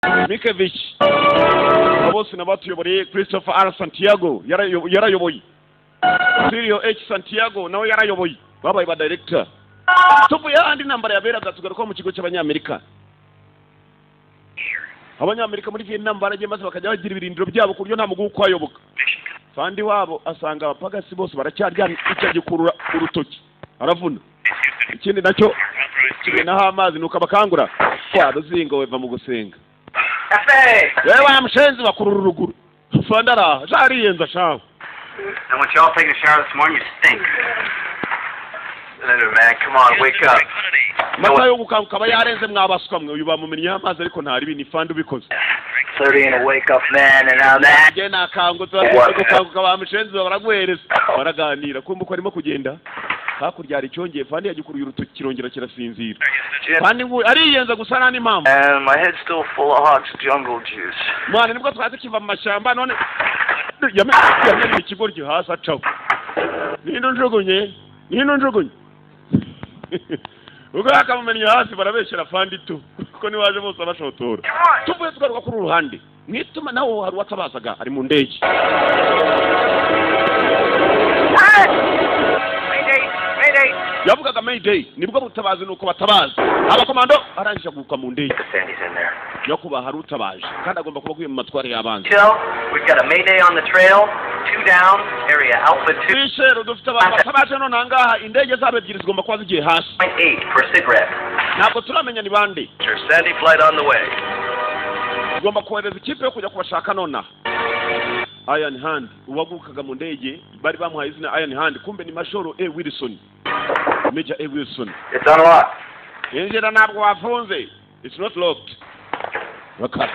Mikevich abose nabatuyobore Christopher R Santiago yarayoboye Sirio H Santiago nawe yarayoboye babaye ba director tuvuye andi nambara yaberaga tugaruka mu kigo cy'abanyamerika abanyamerika muri Vietnam baragiye maze bakajya bagira ibirindiro byabo kuryo nta mugu kwayoboka kandi wabo asanga abapagasi bose baracyarya icyo gikurura urutoki aravuna ikindi nacyo naho amazi nuko abakangura kwa ruzingo weva mu gusenga wewe amshenzi bakurura uruguru fandara jariyenza shaho. I want y'all taking a shower this morning. You stink. Little man, come on, wake up. Matayo gukanguka bayarenze mwabaswa mwe uyu bamumenya amazi ariko ntari bini fandi ubikoze. 30 and a wake up man and now that. Gena kangutse gukanguka bamshenzi baragwereza baraganira kumva ko arimo kugenda hakurya ari cyongeye fandi yagikuruye urutoki kirongera kirasinzira fandi ariyenza gusana n'impamvu. And my head's still full of Hawks jungle juice. Mwana nibwo twaze kiva mu mashamba none yamenye ikigoryi hasi acaho nino njugunye ubwo akamumenya hasi barabeshera fandi tu kuko niwaje bose abashotora tuvuye tugaruka kuri uruhande mwituma nawo hari watabazaga ari mu ndege. Yavugaga Mayday nibwo butabazi nuko batabaza abakomando arangije guka mu ndege yo kuba hari utabaje kandi agomba kuba kuye mu matware y'abanzi. We've got a Mayday on the trail, 2 down, area Alpha 2. Ishero dufite abatabaje none angaha indege zabo ebyiri zigomba kwa zigiye hasi. 8 for cigarette. Ntabwo turamenya ni bande. Sandy flight on the way. Zigomba kohereza ikipe yo kujya kubashaka nona. Iron Hand uwagukaga mu ndege bari bamuhaye izina Iron Hand kumbe ni Major A Wilson. Major A Wilson. It's unlocked. Injira ntabwo wafunze. It's not locked. Waka.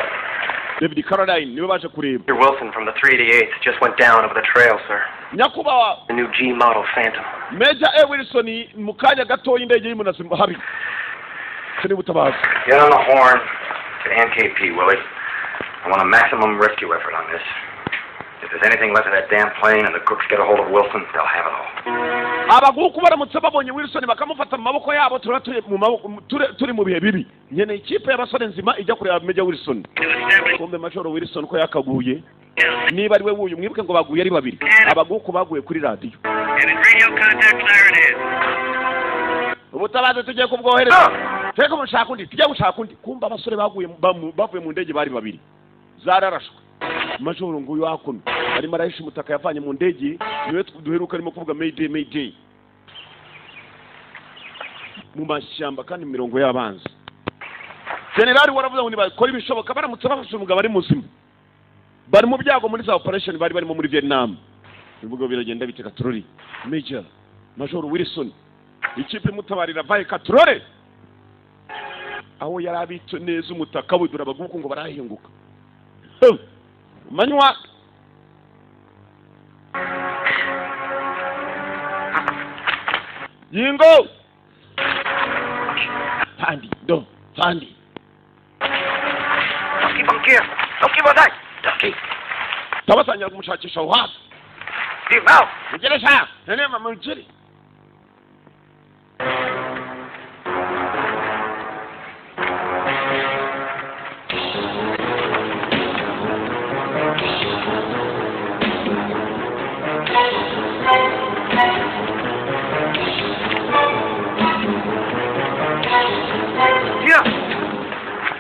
David Caroline niwe baje kureba. Mr. Wilson from the 388 just went down over the trail, sir. Nyakubawa. The new G model Phantom. Major A Wilson mukanya gato indege yimunasimu habi. Sini butabaza. Get on the horn to NKP, Willie. I want a maximum rescue effort on this. If there's anything left of that damn plane and the cooks get a hold of Wilson, they'll have it all. Abaguku baramutse babonye Wilson bakamufata mu maboko yabo turi mu bihe bibi. Nyene ikipe y'abasore nzima ijya kureba Major Wilson. Kumbe Major Wilson ko yakaguye. Niba ari we wuyu mwibuke ngo baguye ari babiri. Abaguku baguye kuri radio. Ubutabaze tugiye kubwohereza. Teko mushaka undi tujya gushaka undi. Kumba abasore baguye bavuye mu ndege bari babiri. Zararashwe. Major nguyu hakuno ari marayishi mutaka yavanye mu ndege niwe duheruka arimo kuvuga Mayday mu mashyamba kandi mirongo y'abanzi. General waravuze ngo nibakora ibishoboka baramutse bafashe umugabo ari muzima bari mu byago muri za operation bari barimo muri Vietnam. Ibivugo biragenda biteka Katroli Major Wilson ikipe mutabarira vaye Katroli aho yarabitse neza umutaka budura baguko ngo barahinguka Manywa Yingo Fandi Keep on here. Don't keep on that. Ducky. Tabasanya kumushakisha uhasi. Keep out. Ugeresha. Nene mama mchiri.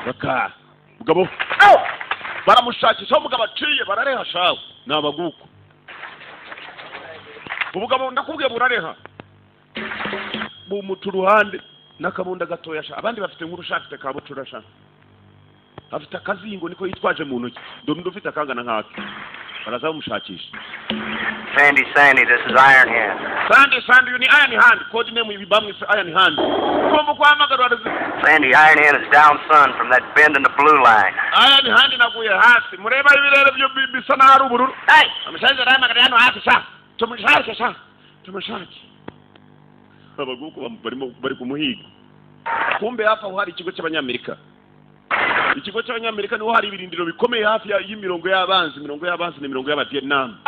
Baka mugabo baramushakisha umugabo aciye barareha shawe nabaguko ubugabo ndakubwiye burareha mu muturuhande nakabunda gatoya sha abandi bafite nk'urushakite ka bucurasha afite akazingo niko yitwaje mu ntoki ndo ufite akangana nkake baraza bamushakisha. Sandy, this is Iron Hand. Sandy, you need Iron Hand. Code name will be Iron Hand. Sandy, Iron Hand is down, son, from that bend in the blue line. Iron Hand na kuya hasi. Mureba ibirere byo bisana haru bururu. Hey, amshaje rama kadano hasi sha. Tumshake sha. Abaguko bari kumuhiga. Kumbe hapa uhari ikigo cy'abanyamerika. Ikigo cy'abanyamerika niho hari ibirindiro bikomeye hafi y'imirongo y'abanzi n'imirongo y'Abavietnam.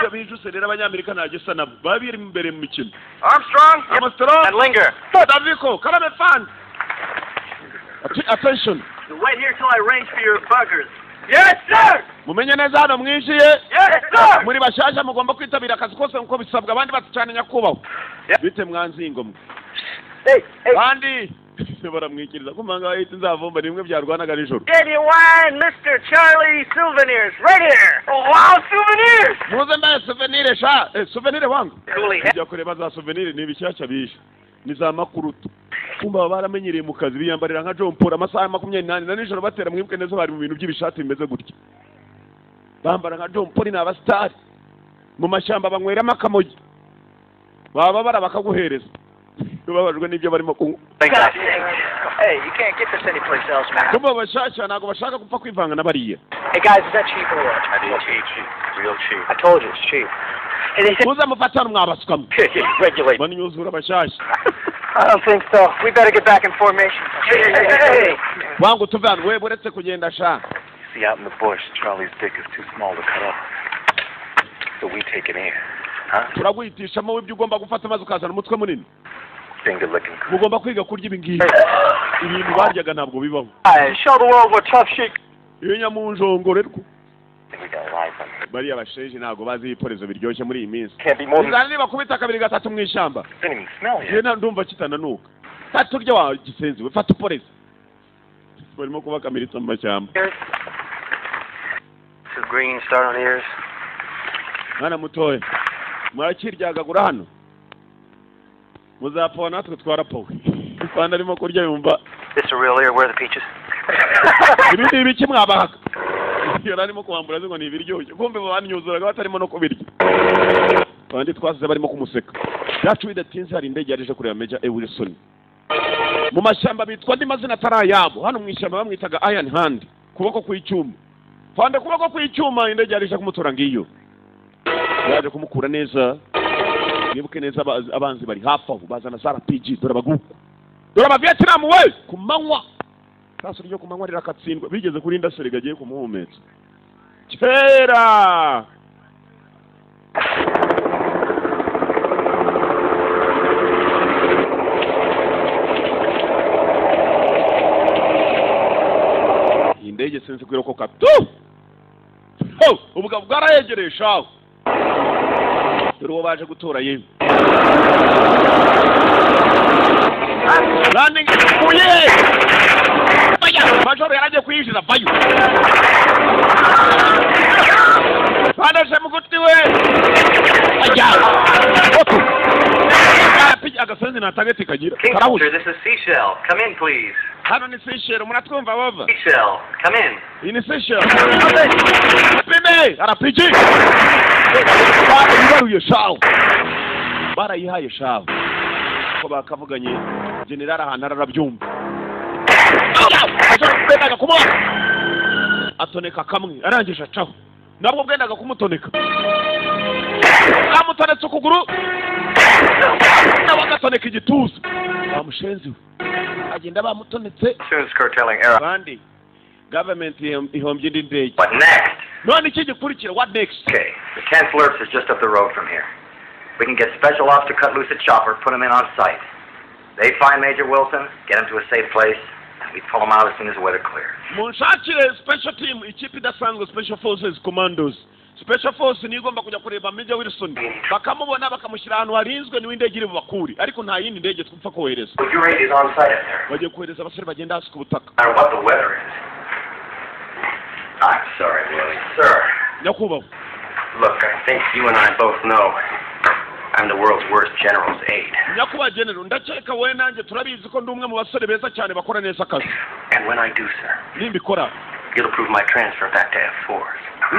Iyo bijuse rero abanyamerika nagesa nabo babiri imbere mu mikino. Armstrong and Linger. Daviko, Kalame fan. Attention. So wait here till I arrange for your buggers. Yes, sir! mumenye neza hano mwinjiye. Yes, sir! muri bashasha mugomba kwitabira akazi kose nkuko bisabwa abandi batucane nyakubahwa. bite mwanzingo mwe. Bandi baramwikiriza kumanga bahita nzavumba nimwe byarwanaga nijoro. Genuine Mr. Charlie souvenirs right here. Oh, wow, souvenirs! muze mbaye souvenir sha. Souvenir wangu. Coolly. Njya kureba za souvenir ni bishyashya bisha. Ni za makurutu. kumba baramenyereye mu kazi biyambarira nka John Paul amasaha 28 na nijoro batera mwibwe neza bari mu bintu by'ibishati bimeze gutya. Bambara nka John Paul n'aba star. Mu mashyamba banyweramo akamogi. Baba barabakaguhereza. Babajwe n'ibyo barimo kunywa. Hey, you can't get this anyplace else, man. Kumba bashasha nago bashaka kupfa kwivanga na bariya. Hey guys, is that cheap or what? I did cheap. Real cheap. I told you it's cheap. And they said, Muza mufatana mwabasukamo. regulate. Bani nyuzura bashasha. I don't think so. We better get back in formation. Hey. Wangu tuvana we buretse kugenda sha. See, out in the bush, Charlie's dick is too small to cut off. So we take it in. Huh? Turagwitishamo ibyo ugomba gufata maze ukazana umutwe munini. Finger licking. Mugomba kwiga kurya ibingibi. Ibintu baryaga ntabwo bibaho. Show the world what tough shit. Iyo nyamunjongorerwa. We got life on it. Bari abasheje ntabwo bazi iporezo biryoshye muri iyi minsi. Can't be more than... Uzanire bakubita kabiri gatatu mu ishamba. Didn't even smell yet. Yena ndumva kitananuka. Taturya wa gisenzi we fata iporezo. Barimo kubakamiritsa mu mashyamba. Two green start on ears. Mwana mutoye. Mwakiryagagura hano. Muzapfa natwe twarapowe. Kwanda arimo kurya yumva. This a real ear? Where are the peaches? Ibindi ibiki mwabahaka. Yora arimo kuambura ngo ni ibiryoshye. Kumbe banyuzuraga batarimo no kubirya. Bandi twasize barimo kumuseka. Yacu bidatinze hari indege yaje kureba Major E. Wilson. Mu mashyamba bitwa ndi mazina tarayabo. Hano mu ishyamba bamwitaga Iron Hand. Kuboko kw'icyuma. Fande kuboko kw'icyuma indege yaje kumutora ngiyo. Yaje kumukura neza. Nibuke neza abanzi bari hafi aho bazana za RPG dore baguku. Dore aba Vietnam we kumanywa. Kaso ryo kumanywa rirakatsindwa bigeze kuri indasire gagiye kumuhumetsa. Kera. Indege sense kwirokoka tu. Ubugabo bwarayegeresha. Dore baje gutora yewe. Landing kuye. Baya, majoro yaraje kuyinjira bayo. Bana se muguti we. Aya. Oto. Piji agasenzi na target kagira. Kingfisher, this is Seashell. Come in, please. Hano ni Seashell, muratwumva bava. Seashell, come in. Ini Seashell. Pime, ara piji. Baruye shawo. Barayihaye shawo. Ko bakavuganye general ahantu arabyumva. Bwendaga kumuha atoneka kamwe arangije acaho nabwo bwendaga kumutoneka amutonetse ukuguru nabagatoneka igituza bamushenzi agenda bamutonetse Soon curtailing air. bandi government ihombye indi ndege. What next? None iki gikurikira what next? Okay, the 10th Lurks is just up the road from here. We can get special ops to cut loose a chopper, put him in on sight. They find Major Wilson, get him to a safe place, and we pull him out as soon as the weather clears. Munshakire special team ikipe idasanzwe special forces commandos. Special force ni igomba kujya kureba Major Wilson. Bakamubona bakamushyira ahantu harinzwe ni w'indege iri bubakuri ariko nta yindi ndege twupfa kohereza. But your aid is on site up there. Bagiye kohereza abasore bagenda hasi ku butaka. No matter what the weather is. I'm sorry, Willie. Sir. Nyakubahwa. Look, I think you and I both know I'm the world's worst general's aide. Nyakubahwa general ndakeka we nanjye turabizi ko ndi umwe mu basore beza cyane bakora neza akazi. And when I do, sir, Nimbikora. you'll approve my transfer back to F4.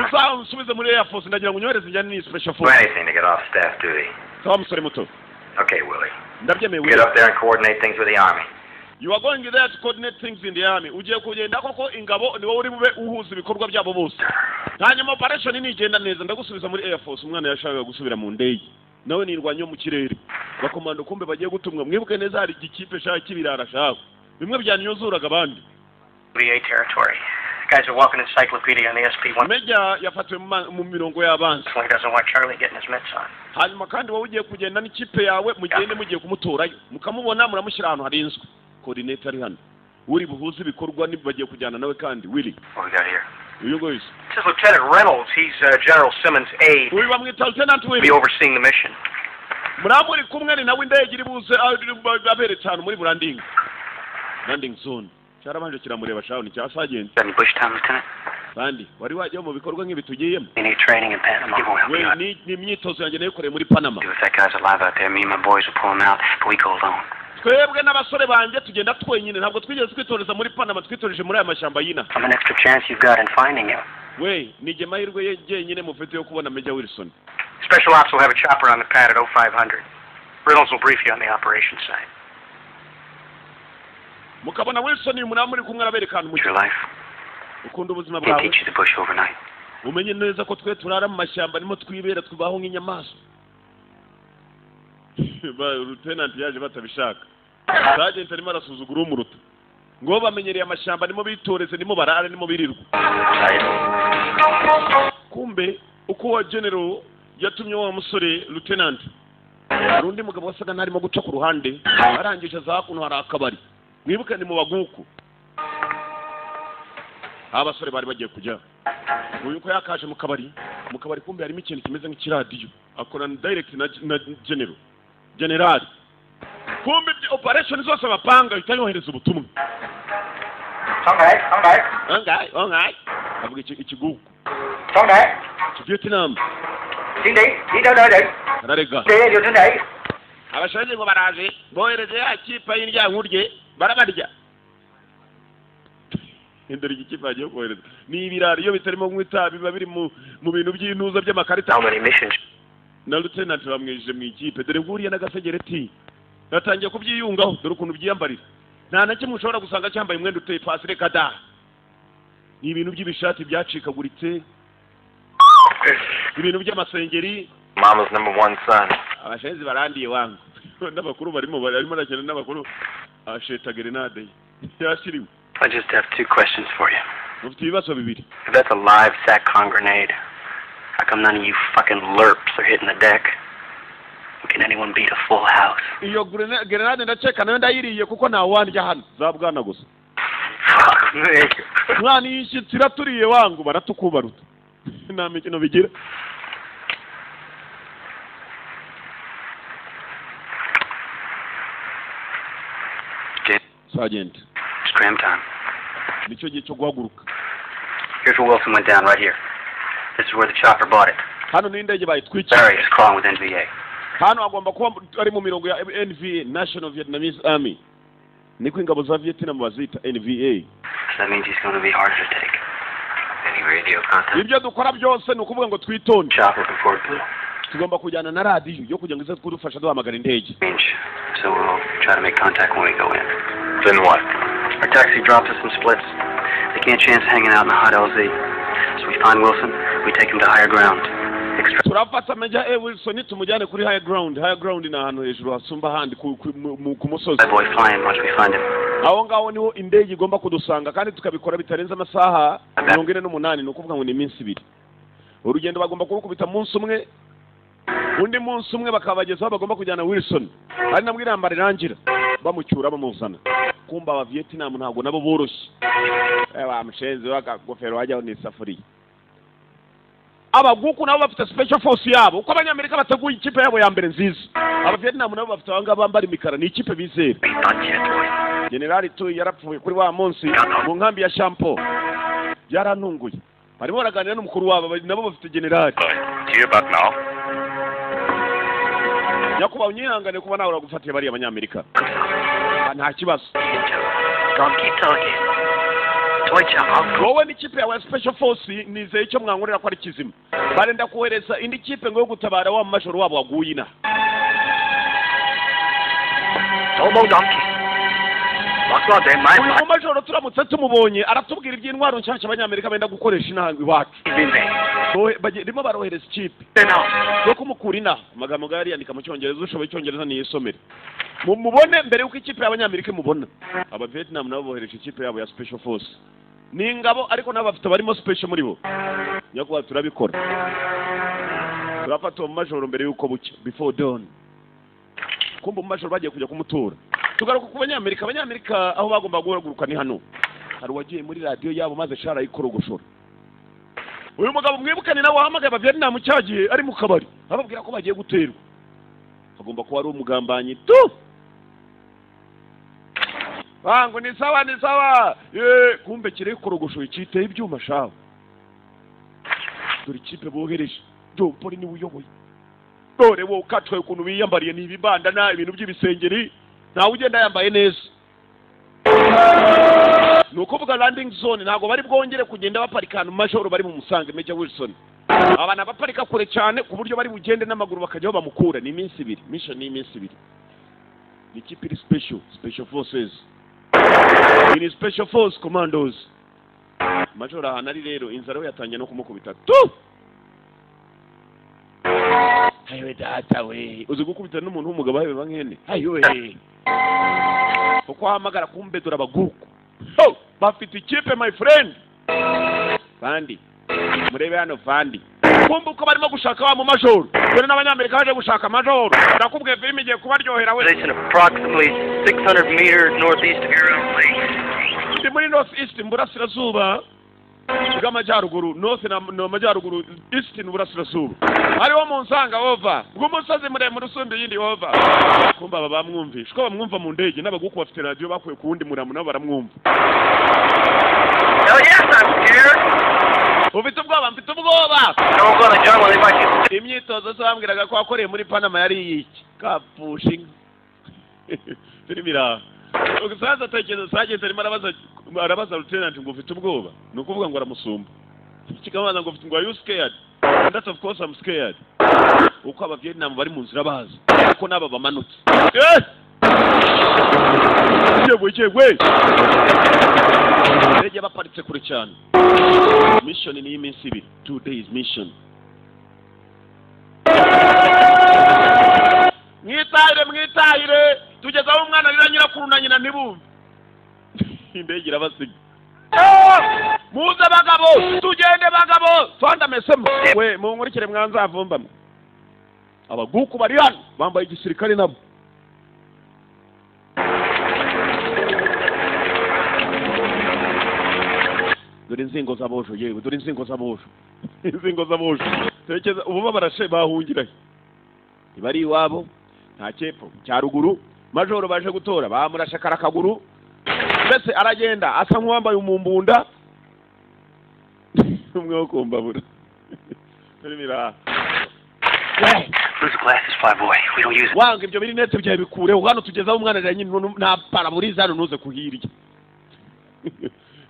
Uzansubize muri Air Force ndagira ngo unyohereze njyane ni special Do force. anything to get off staff duty. Sawa musore muto. Okay, Willie. Ndabyemeye. Get up there and coordinate things with the Army. You are going there to coordinate things in the army. Ugiye kugenda koko ingabo ni wowe uri bube uhuza ibikorwa byabo bose. Hanyuma operation ni igenda neza ndagusubiza muri Air Force umwana yashakaga gusubira mu ndege. Nawe nirwanyo mu kirere. Bakomando kumbe bagiye gutumwa mwibuke neza hari igikipe shaka kibirara shaka. Bimwe byanyuzuraga abandi. VA territory. Guys are walking encyclopedia on the SP1. Meja yafatwe mu mirongo y'abanzi. He doesn't want Charlie getting his mitts on. Hanyuma kandi wowe ugiye kugenda n'ikipe yawe mugende mugiye kumutorayo. Mukamubona muramushyira ahantu harinzwe. Coordinator ari hano. uri buhuze ibikorwa bagiye kujyana nawe kandi Willy. What we got here? Uyu guys. This is Lieutenant Reynolds. He's General Simmons' aide. Uyu bamwita Lieutenant Willy. Be overseeing the mission. Muramuri kumwe ni nawe indege iri buze abere cyane muri Branding. Landing zone. Cyarabanje kiramureba shaho ni cya Sergeant. Any Bushtown, Lieutenant? Bandi wari wajya mu bikorwa nk'ibi tugiyemo. Any training in Panama? He won't help you out. Ni imyitozo yanjye nayikoreye muri Panama. If that guy's alive out there, me and my boys will pull him out, but we go alone. Twebwe n'abasore banje tugenda twenyine ntabwo twigeze twitoreza muri Panama twitoreje muri aya mashyamba yina. I'm an extra chance you've got in finding him. We nije mahirwe yenyine mufite yo kubona Major Wilson. Special Ops will have a chopper on the pad at 0500. Reynolds will brief you on the operation site. Mukabona Wilson ni muri kumwe araberekana mu Your life. ukunda ubuzima Can't bwawe. teach you the bush overnight. Umenye neza ko twe turara mu mashyamba nimo twibera twibaho nk'inyamaswa. Lieutenant yaje batabishaka. Sergeant arimo arasuzugura umuruta. Ngo bamenyereye amashyamba nimo bitoreze nimo barara nimo birirwa. Kumbe uko wa general yatumye wa musore Lieutenant. Harundi mugabo wasaga ntarimo guca ku ruhande arangije za kuno hari akabari. Mwibuke ni mu baguku. Abasore bari bagiye kujya. Uyu ko yakaje mu kabari kumbe harimo ikintu kimeze nk'ikiradiyo. Akorana direct na general. Kumbe operation zose bapanga itayohereza ubutumwa. Ongai. Avuga ikigugu. Vietnam. Ararega. Abashanje ngo baraje bohereze ya kipa y'indya nkurye barabarya. Indori ikipa yagiye kohereza. Ni ibirari iyo bitarimo nk'ita biba biri mu bintu by'intuza by'amakarita. How many missions? Na Lieutenant bamwije mu ikipe dore nguriye n'agasegereti. Natangiye kubyiyungaho dore ukuntu byiyambarira. Nta na kimwe ushobora gusanga cyambaye umwenda uteye pasi reka da. Ni ibintu by'ibishati byacikaguritse. Ibintu by'amasengeri. Mama's number one son. Abashenzi barandiye wangu. N'abakuru barimo nakene n'abakuru asheta grenade. Yashiriwe. I just have two questions for you. Ufite ibibazo bibiri. If that's a live SATCOM grenade, how come none of you fucking lerps are hitting the deck? Can anyone beat a full house? Iyo grenade ndaceka nayo ndayiriye kuko nta wandya hano zabwana gusa. Fuck me. Mwana yishitira turiye wangu baratukubaruta. Nta mikino bigira. Sergeant. It's cram time. Nicyo gihe cyo guhaguruka. Here's where Wilson went down right here. This is where the chopper bought it. Hano ni indege bayitwikira. Barry is calling with NVA. Hano agomba kuba ari mu mirongo ya NVA, National Vietnamese Army. Niko ingabo za Vietnam bazita NVA. So that means he's going to be harder to take. Any radio contact? Ibyo dukora byose ni ukuvuga ngo twitonde. Chopper from Fort Blue. Tugomba kujyana na radio yo kugira ngo ize kudufasha duhamagara indege. So we'll try to make contact when we go in. Then what? Our taxi drops us some splits. They can't chance hanging out in the hot LZ. So we find Wilson, we take him to higher ground. Turafata Major Wilson tumujyane kuri higher ground. Higher ground ni ahantu hejuru hasumba handi ku musozi. That boy flying once we find him. Aho ngaho niho indege igomba kudusanga kandi tukabikora bitarenze amasaha 48 ni ukuvuga ngo ni iminsi 2. Urugendo bagomba kurukubita munsi umwe. Undi munsi umwe bakabagezaho bagomba kujyana Wilson. Ari nabwo irambara irangira bamucyura bamuzana. Kumba aba Vietnam ntabwo nabo boroshye. Bamushenze wakagofero wajyaho ni safari. Abaguku nabo bafite special force yabo. Uko abanyamerika bateguye ikipe yabo ya mbere nziza. Aba Vietnam nabo bafite abanga bambara imikara ni ikipe bizera. General tu yarapfuye kuri wa munsi mu nkambi ya Champo. Yarantunguye. Barimo baraganira n'umukuru wabo nabo bafite general. Hear about now? Yakuba unyihangane kuba nawe uragufatiye bari abanyamerika. Nta kibazo. Don't keep talking. Toy chop. Wowe n'ikipe ya special force nizeye icyo mwankorera ko ari kizima. Barenda kuhereza indi kipe ngo yo gutabara wa mashoro wabo waguyina. Homo donkey. What's on them, my Uyu mashoro turamutse tumubonye aratubwira iby'intwaro nshyashya abanyamerika benda gukoresha inahantu iwacu. Barimo barohereza ikipe. Yo kumukura ina amagambo gari yandika mu cyongereza ushoboye icyongereza ni yisomere. Mubone mbere yuko ikipe y'abanyamerika mubona. Aba Vietnam nabo bohereje ikipe yabo ya special force. Ni ingabo ariko nabo bafite barimo special muri bo. Nyakuba turabikora. Turafata mu majoro mbere yuko bucya before dawn. Kumba mu majoro bagiye kujya kumutura. tugaruka ku abanyamerika aho bagomba guhaguruka ni hano. Hari wagiye muri radio yabo maze shara ikorogoshora. Uyu mugabo mwibukane nawe wahamagaye Abavietnam cyagiye ari mu kabari ababwira ko bagiye guterwa. Agomba kuba ari umugambanyi tu. Bango ni sawa. Kumbe kire ikorogoshoye cyiteye ibyuma shaho. Dore kipe bohereje. Poli ni uyoboye. Dore wo katwe ukuntu biyambariye n'ibibanda na ibintu by'ibisengeri. Ntawe ugenda yambaye neza. Nukuvuga landing zone ntago bari bwongere kugenda baparikana mu majoro bari mu Musange Major Wilson. Abana baparika kure cyane ku buryo bari bugende n'amaguru bakajyaho bamukura ni iminsi 2. Mission ni iminsi 2. Ni kipe iri special forces. Ni special force commandos. Majoro ahanari rero inzara we yatangiye no kumukubita. Hayo data we. Uzi gukubita n'umuntu w'umugabo hayo bankene. Hayo we. Uko hamagara kumbe dora baguko. Bafite ikipe my friend. Fandi. Murebe hano Fandi. Kumbe uko barimo gushaka wa mu majoro. Dore n'abanyamerika baje gushaka majoro. Nakubwiye film igiye kubaryohera we. Station approximately 600 meters northeast of your own lake. Ndi muri northeast mburasirazuba. Bw'amajyaruguru north na majyaruguru east n'uburasirazuba. Hariho mu Nsanga over. Bw'umusozi muremure usumba yindi over. Kumba baba bamwumvisha. Ko bamwumva mu ndege n'abaguku bafite radio bakuye ku wundi muramu nabo baramwumva. Oh yes, I'm scared. Ufite ubwoba, mfite ubwoba. Don't go to the jungle, they might get... Imyitozo bambwiraga ko akoreye muri Panama yari iki? Kapushinga. Firimira. Ugisaza tekezo sajente arimo arabaza lieutenant ngo ufite ubwoba. Nukuvuga ngo aramusumba. Kikamanza ngo ufite ngo are you scared? And that's of course I'm scared. Uko Abavietnam bari mu nzira bazi. Uko naba bamanutse. Yewe. Rege baparitse kure cyane. Mission ni iminsi 2. 2 days mission. Mwitahire tugeza aho umwana rira nyirakuru na nyina ntibumve. Indege irabasiga. Muze bagabo, tugende bagabo. Fanda mesemo. We munkurikire mwanza avumbamo. Abaguku bari hano bambaye igisirikare nabo. Dore inzingo z'abosho yewe, dore inzingo z'abosho. Inzingo z'abosho. Tekeza ubu barashe bahungira. Ibari iwabo nta cyepfo cyaruguru majoro baje gutora bamurashe karakaguru mbese aragenda asa nk'uwambaye umumbunda umwe wo kumbabura. Firimira. Those glasses, fly boy. We don't use it. Wanga ibyo biri nete byaye bikureho hano tugezaho umwana rya nyine nta paraburiza hano nuze kuhirya.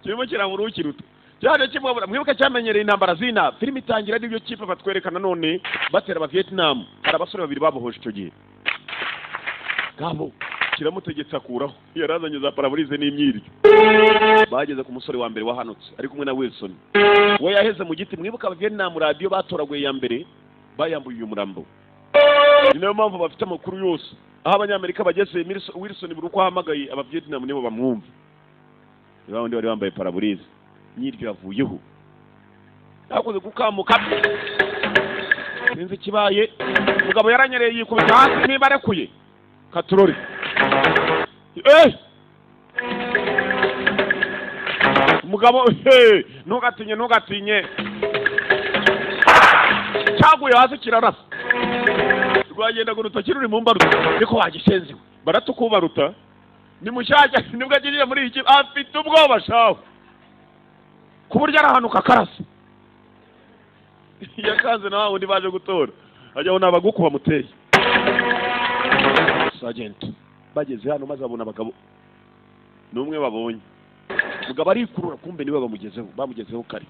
Kirimo kiramurukira cyane kimwe mwibuka cyamenyereye intambara zina film itangira n'ibyo kipe batwerekana none batera aba Vietnam hari abasore babiri babohoje icyo gihe. Gabo kiramutegetse akuraho yarazanye za paraburize n'imyiryo. Bageze ku musore wa mbere wahanutse ari kumwe na Wilson. We yaheze mu giti mwibuka aba Vietnam radio batoraguye ya mbere bayambuye uyu murambo. Niyo mpamvu bafite amakuru yose. Aho abanyamerika bageze Wilson buri uko ahamagaye aba Vietnam nibo bamwumva. Bawundi bari bambaye paraburize. Nyiryo yavuyeho. Yakoze gukamuka. Sinzi kibaye. Mugabo yaranyereye yikubita hasi nibarekuye. Katurori. Mugabo ntugatinye. Cyaguye hasi kirarasa. Rwagenda guruta kiruri mu mbaruta. Niko wagishenze. Baratukubaruta. Ni mushaka nibwo agiriye muri iki afite ubwoba shaho. Kuburyo arahanuka karasa. Yakanze nawe undi baje gutora. Ajyaho nabaguku bamuteye. Sergeant bageze hano maze abona abagabo numwe babonye. Mugabo ari kurura kumbe niwe bamugezeho kare.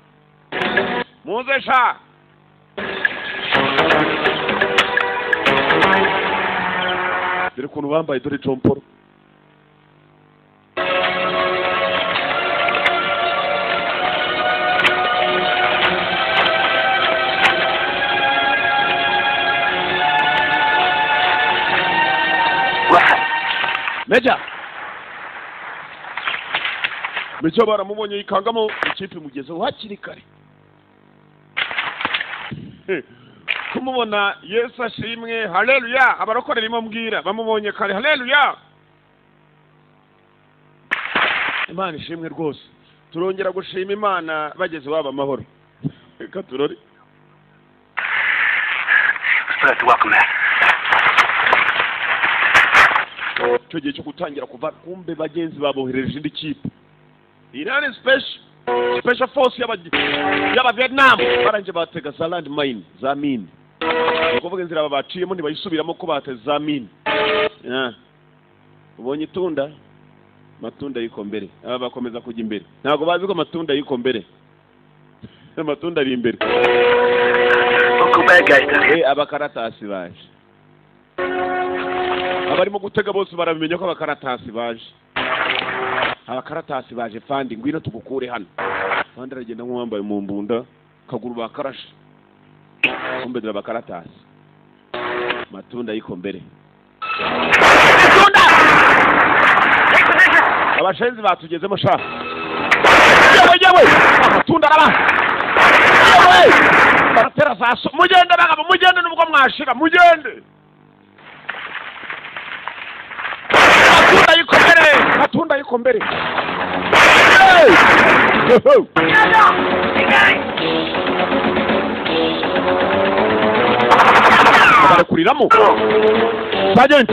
Muze sha. Dore kuntu bambaye dore Jomporo. Meja baramubonye yikangamo ikipe mugezeho hakiri kare. Kumubona Yesu ashimwe haleluya abarokorera imwe mbwira bamubonye kare haleluya. Imana ishimwe rwose turongera gushima Imana bageze waba amahoro reka turore cyo gihe cyo gutangira kuva kumbe bagenzi babohereje indi kipe Iran special force y'aba Vietnam baranje batega za land mine za mine kuvuga inzira babaciyemo ntibayisubiramo ko bateze za mine ubonye itunda matunda yiko mbere aba bakomeza kujya imbere ntago bazi ko matunda yiko mbere amatunda ari imbere abakaratasi baje abarimo gutega bose barabimenya ko abakaratasi baje fandi ngwino tugukure hano fandi aragenda nk'uwambaye mu mbunda kaguru bakarashe kumbedera abakaratasi matunda yiko mbere abashenzi batugezemo sha yewe amatunda araba baratera zaso mugende bagabo mugende nubwo mwashira mugende matunda yiko mbere barakuriramo Sergeant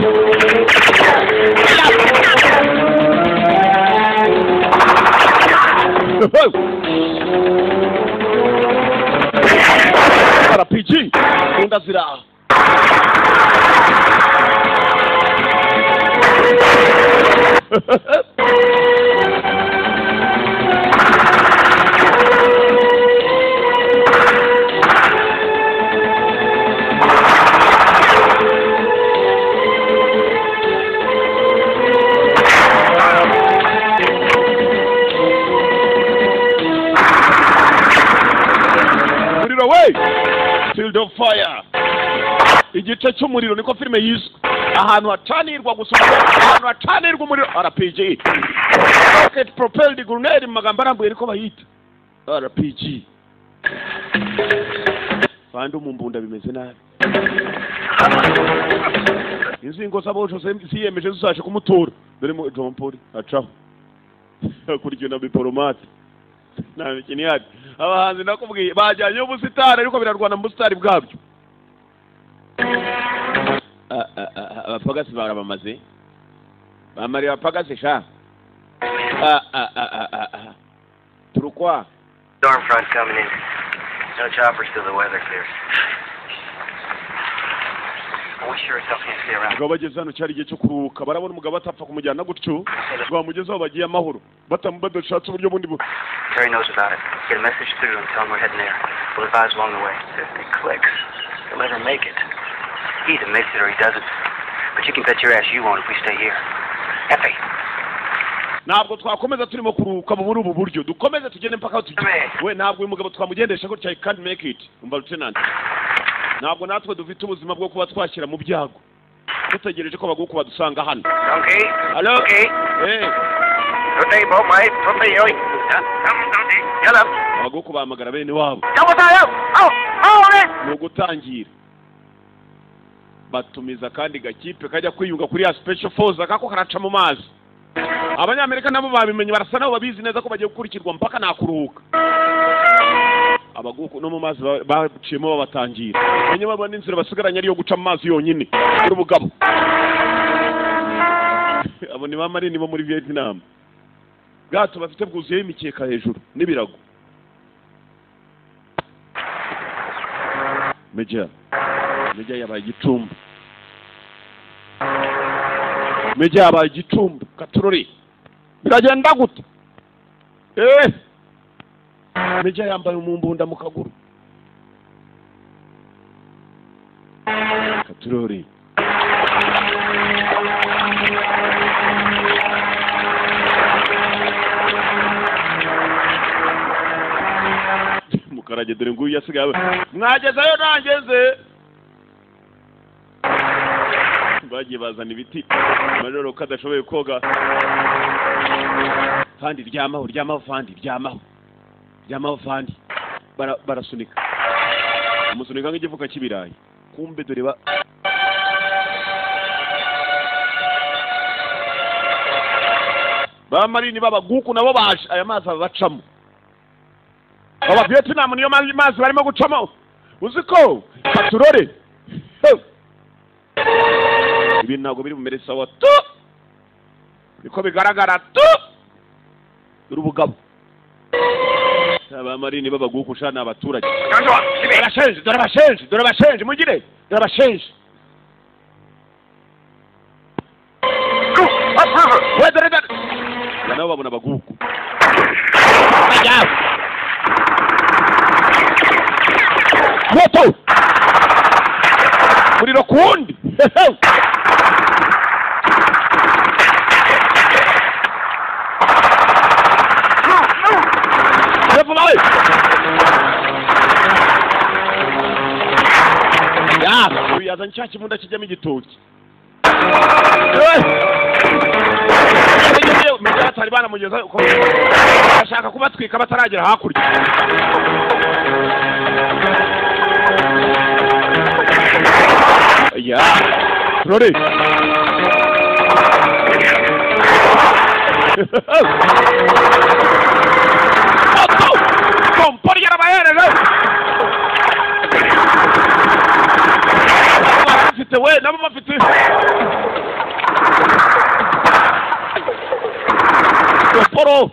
RPG unda zira Field of Fire igice cy'umuriro niko filime yizwe ahantu hacanirwa gusoma ahantu hacanirwa umuriro RPG rocket propelled grenade mu magambo arambuye niko bayita RPG fandi umumbunda bimeze nabi inzingo z'abojo ziyemeje zuzashe kumutora dore mu John Paul acaho kurikyo na diplomate na mikini yake abahanzi nakubwiye bajyanye ubusitari ariko birarwana mu busitari bwabyo abapagasi barabamaze bamari abapagasi sha turukwa Storm front coming in. No choppers till the weather clears. We sure as hell can't stay around. Bageze hano cyari igihe cyo kuruhuka barabona umugabo atapfa kumujyana gutyo bamugezeho bagiye amahoro badashatse uburyo bundi Terry knows about it. Get a message through and tell him we're heading there. We'll advise along the way. If it clicks, he'll never make it. He either makes it or he doesn't. But you can bet your ass you won't if we stay here. Effie. Ntabwo twakomeza turimo kuruhuka muri ubu buryo dukomeze tugende mpaka we ntabwo uyu mugabo twamugendesha gutya I can't make it umva lieutenant ntabwo natwe dufite ubuzima bwo kuba twashyira mu byago dutegereje ko baguko badusanga hano Okay. Hello? Okay. Good day, both mate. From me, oi. Get up. baguko bahamagara bene wabo no gutangira batumiza kandi gakipe kajya kwiyunga kuri ya special force kako karaca mu mazi abanyamerika nabo babimenye barasa nabo babizi neza ko bagiye gukurikirwa mpaka nakuruhuka abaguko no mu mazi baciyemo babatangira benye babona inzira basigaranye ari yo guca mu mazi yonyine kuri bugabo abo ni bamarini bo muri Vietnam gato bafite bwuzuye imikeka hejuru n'ibirago Meja yabaye igicumbi Meja yabaye igicumbi katurori biragenda gute Meja yambaye umumbunda mu kaguru katurori mukarage dore nguyu yasigaye mwagezeyo nangeze bagiye bazana ibiti majoro kadashoboye koga fandi ryamaho fandi ryamaho fandi barasunika umusunika nk'igifuka cy'ibirayi kumbe dore bamarini b'abaguku nabo baje aya mazi abacamo aba Vietnam niyo mazi barimo gucamo uziko katurore ibi ntabwo biri bumere sawa tu niko bigaragara tu urubugabo abamarini b'abaguku shana abaturage dore abashenje mugire dore abashenje nabo babona abaguku moto muriro kundi yaza nshaki munda kijyamo igitoki mejya batari banamugeza bashaka kubatwika bataragera hakurya ya rore kompori yarabahereza bafite we nabo bafite poro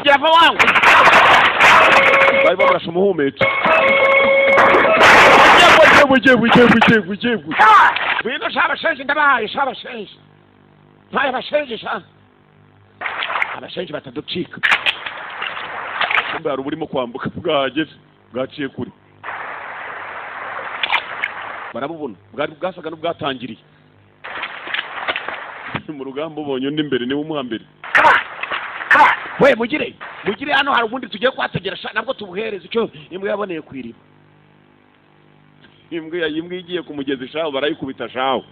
yava wangu bari barasha umuhumeka yewe bino shabashenje ndabaye shabashenje ntaye bashenje sha abashenje bataducika mbara burimo kwambuka bwageze bwaciye kuri barabubona bwari bwasaga n'ubwatangiriye mu rugamba ubonye undi imbere niwe umuhambere we mugire hano hari ubundi tugiye kwategera nabwo tubuhereza icyo imbwa yaboneye kwiriba imbwa igiye kumugeza ishaho barayikubita shaho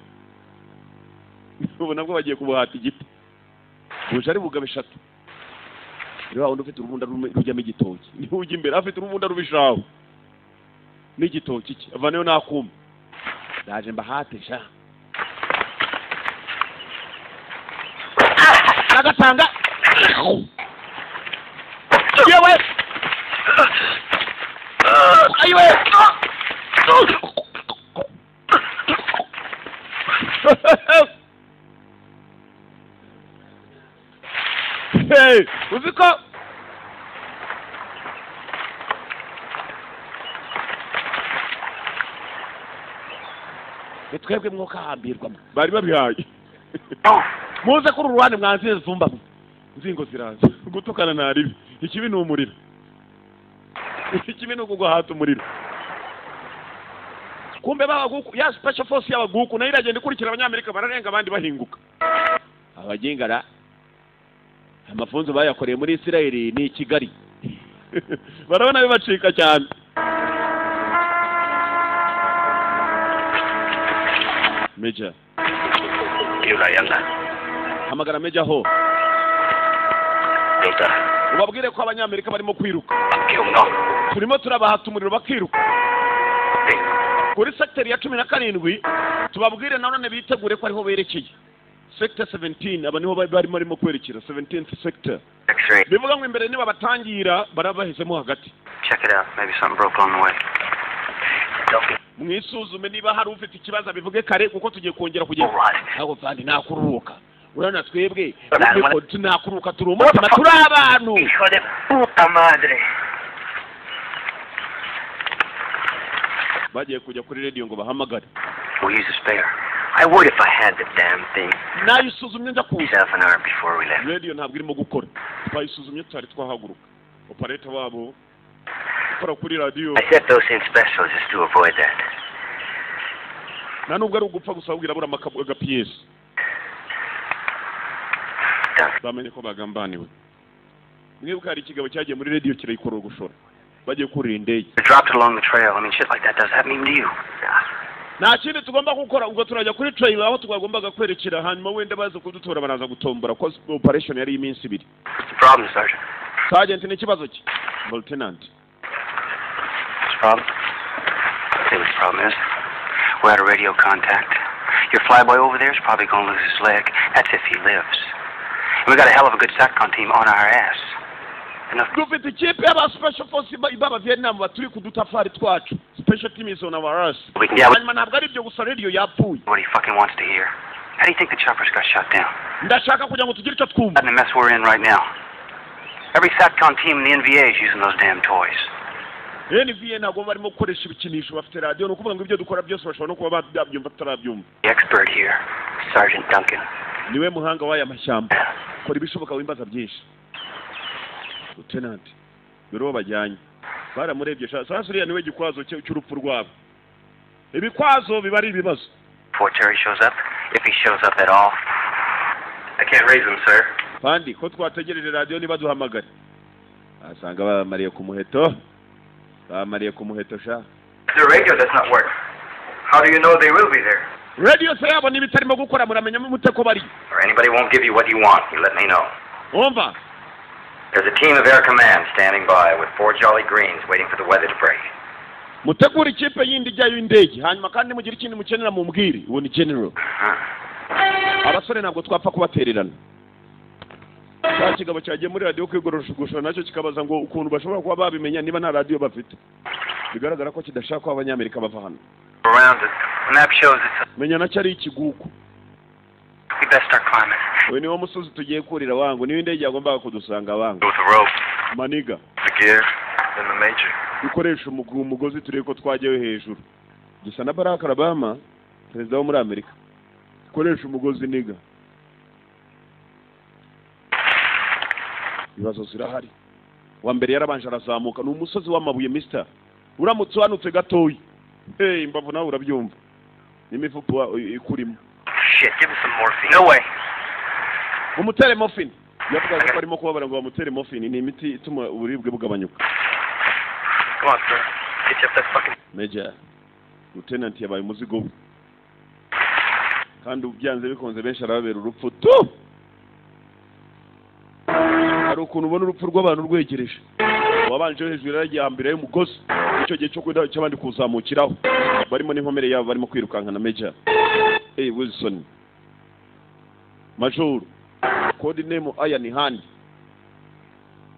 ubu nabwo bagiye kubuhata igiti buje ari bugabe 3 rero wundi ufite urubunda rujyamo igitoki niho ujya imbere afite urubunda rubishaho n'igitoki cye avaneyo nakuma ndaje mbahate sha nagatanga yewe ayiwe hey uziko twebwe mwuka hambirwa bari babihaye muze kuri uruhande mwanziye zumba nzingo ziraza gutukana naribi ikibi n'umuriro ikibi n'ugugwa hatu umuriro kumbe babaguku ya special force y'abaguku nayo iragenda ikurikira abanyamerika bararenga abandi bahinguka abagingara amafunzo bayakoreye muri Israeli ni Kigali barabona bibacika cyane Meja Yanga hamagara Meja ho Delta ubabwire ko abanyamerika barimo kwiruka turimo turabahata umuriro bakiruka kuri sector ya 17 tubabwire none bitegure ko ariho berekeye sector 17 aba niho barimo kwerekera 17th sector bivuga ngo imbere niba batangira barabahisemo hagati check it out maybe something broke on the way mwisuzume niba hari ufite ikibazo bivuge kare kuko tugiye kongera kugenda aho kandi nakuruhuka urana twebwe ko tunakuruka turi umutima turi abantu hijo de puta madre bagiye kujya kuri radio ngo bahamagare we use a spare I would if I had the damn thing nayisuzumye nja kuza half an hour before we left radio ntabwo irimo gukora twayisuzumye twari twahaguruka operator wabo ukora kuri radio I set those in special just to avoid that nanubwo ari ugupfa gusabwira bura makabuga PS bamenye ko bagambaniwe mwibuka hari ikigabo cyagiye muri radio kirayikora gushora bagiye kurira indege dropped along the trail I mean shit like that does that mean to you nta kindi tugomba gukora ubwo turajya kuri trail aho twagombaga kwerekera hanyuma wenda baza kudutora baraza gutombora ko operation yari iminsi 2 problem sergeant sergeant ni kibazo ki lieutenant problem is we had a radio contact Your flyboy over there is probably going to lose his leg. That's if he lives. And we got a hell of a good SATCOM team on our ass. Dufite ikipe y'aba special force ibaba Vietnam baturi kudutafari twacu. Special team is on our ass. Hanyuma ntabwo ari byo gusa radio yapfuye. What he fucking wants to hear. How do you think the choppers got shot down? Ndashaka kugira ngo tugire icyo twumva. In the mess we're in right now. Every SATCOM team in the NVA is using those damn toys. NVA ntabwo barimo gukoresha ibikinisho bafite radio no kuvuga ngo ibyo dukora byose bashobora no kuba babyumva tutarabyumva. The expert here, Sergeant Duncan. Niwe muhanga w'aya mashyamba. Kora ibishoboka wimbaza byinshi. Lieutenant, biro bajyanye. Baramurebye sasa uriya niwe gikwazo cy'urupfu rwabo. Ibikwazo biba ari ibibazo. Before Terry shows up, if he shows up at all. I can't raise him, sir. Kandi ko twategereje radio niba duhamagara. Asanga bamariye ku muheto. Bamariye ku muheto sha. The radio does not work. How do you know they will be there? Radio se yabo nibitarimo gukora muramenya mu muteko bari. Or anybody won't give you what you want, you let me know. Umva. There's a team of air command standing by with 4 Jolly Greens waiting for the weather to break. Mutegura ikipe yindi jyayo indege hanyuma kandi mugira ikindi mukenera mu mbwiri uwo ni general. Abasore ntabwo twapfa kubatererana. Cya kigabo cyagiye muri radio kwigorosha nacyo kikabaza ngo ukuntu bashobora kuba babimenya niba nta radio bafite. Bigaragara ko kidashaka ko abanyamerika bava hano. Around it. The map shows it's Menya nacyo ari ikiguku. we best start climbing. We niwo musozi tugiye kurira wangu niwe indege yagombaga kudusanga wangu. With the rope, Maniga. the gear, and the major. Dukoresha umugozi tureko ko twajyayo hejuru. Gisa na Barack Obama, perezida wo muri Amerika. Dukoresha umugozi niga. Ibibazo zirahari. Wa mbere yarabanje arazamuka ni umusozi w'amabuye mister. Uramutse wanutse gatoyi. Hey, imbavu nawe urabyumva. N'imifupu ikurimo. Shit, give us some morphine. No way. Umutere morphine. Yavuga ko arimo kubabara ngo bamutere morphine ni imiti ituma uburibwe bugabanyuka. Come on, sir. Get you up that fucking... Major. Lieutenant yabaye umuzigo we. Kandi ubyanze bikonze benshi arababera urupfu tu. Ari ukuntu ubona urupfu rw'abantu rwegereje. Wabanje hejuru yaragiye hambira y'umugozi. Icyo gihe cyo kwenda cy'abandi kuzamukiraho. Barimo n'inkomere yabo barimo kwirukanka na Major. Wilson. Major. Code name Iron Hand.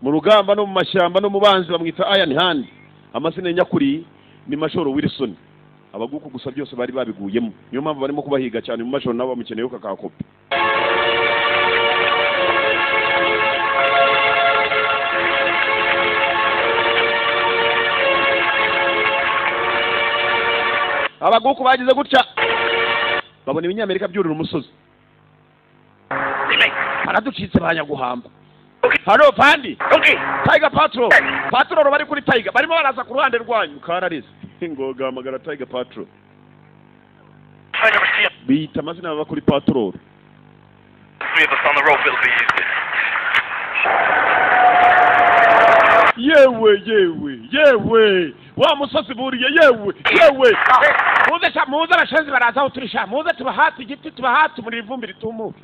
Mu rugamba no mu mashyamba no mu banzi bamwita Iron Hand. Amasine nyakuri ni Major Wilson. Abaguku gusa byose bari babiguyemo. Niyo mpamvu barimo kubahiga cyane mu Major nabo bamukeneye ko akakopi. Abaguku bagize gutya. Babona ibinyamerika byurira umusozi. Baraducitse banyaguhamba. Halo Pandi. Okay. Tiger Patrol. Patrol bari kuri Tiger. Barimo baraza ku ruhande rwanyu. Kararize. Ngoga amagara Tiger Patrol. Bita amazina baba kuri Patrol. 3 of us on the rope will be used. Yewe. Wa musozi buriye yewe. Muze abashenzi baraza uturisha. Muze tubahati igiti tubahati muri ivumbi ritumuka.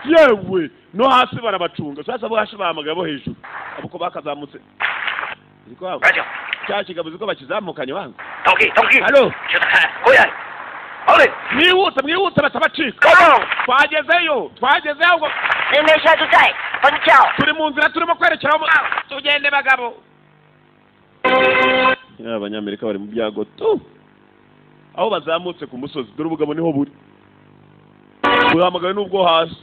Yewe no hasi barabacunga. Sasa bo hashi bahamagabo hejuru. Abuko bakazamutse. Ziko Rajo. Cya kigabo ziko bakizamukanye wangu. Donkey. Halo. Oya. Ole. Mwihuta batabacika. Twagezeyo ngo Nemesha tutaye. Panchao. turi mu nzira turimo kwerekera tugende bagabo. Abanyamerika bari mu byago tu. Aho bazamutse ku musozi dore ubugabo niho buri. Buhamagaye nubwo hasi.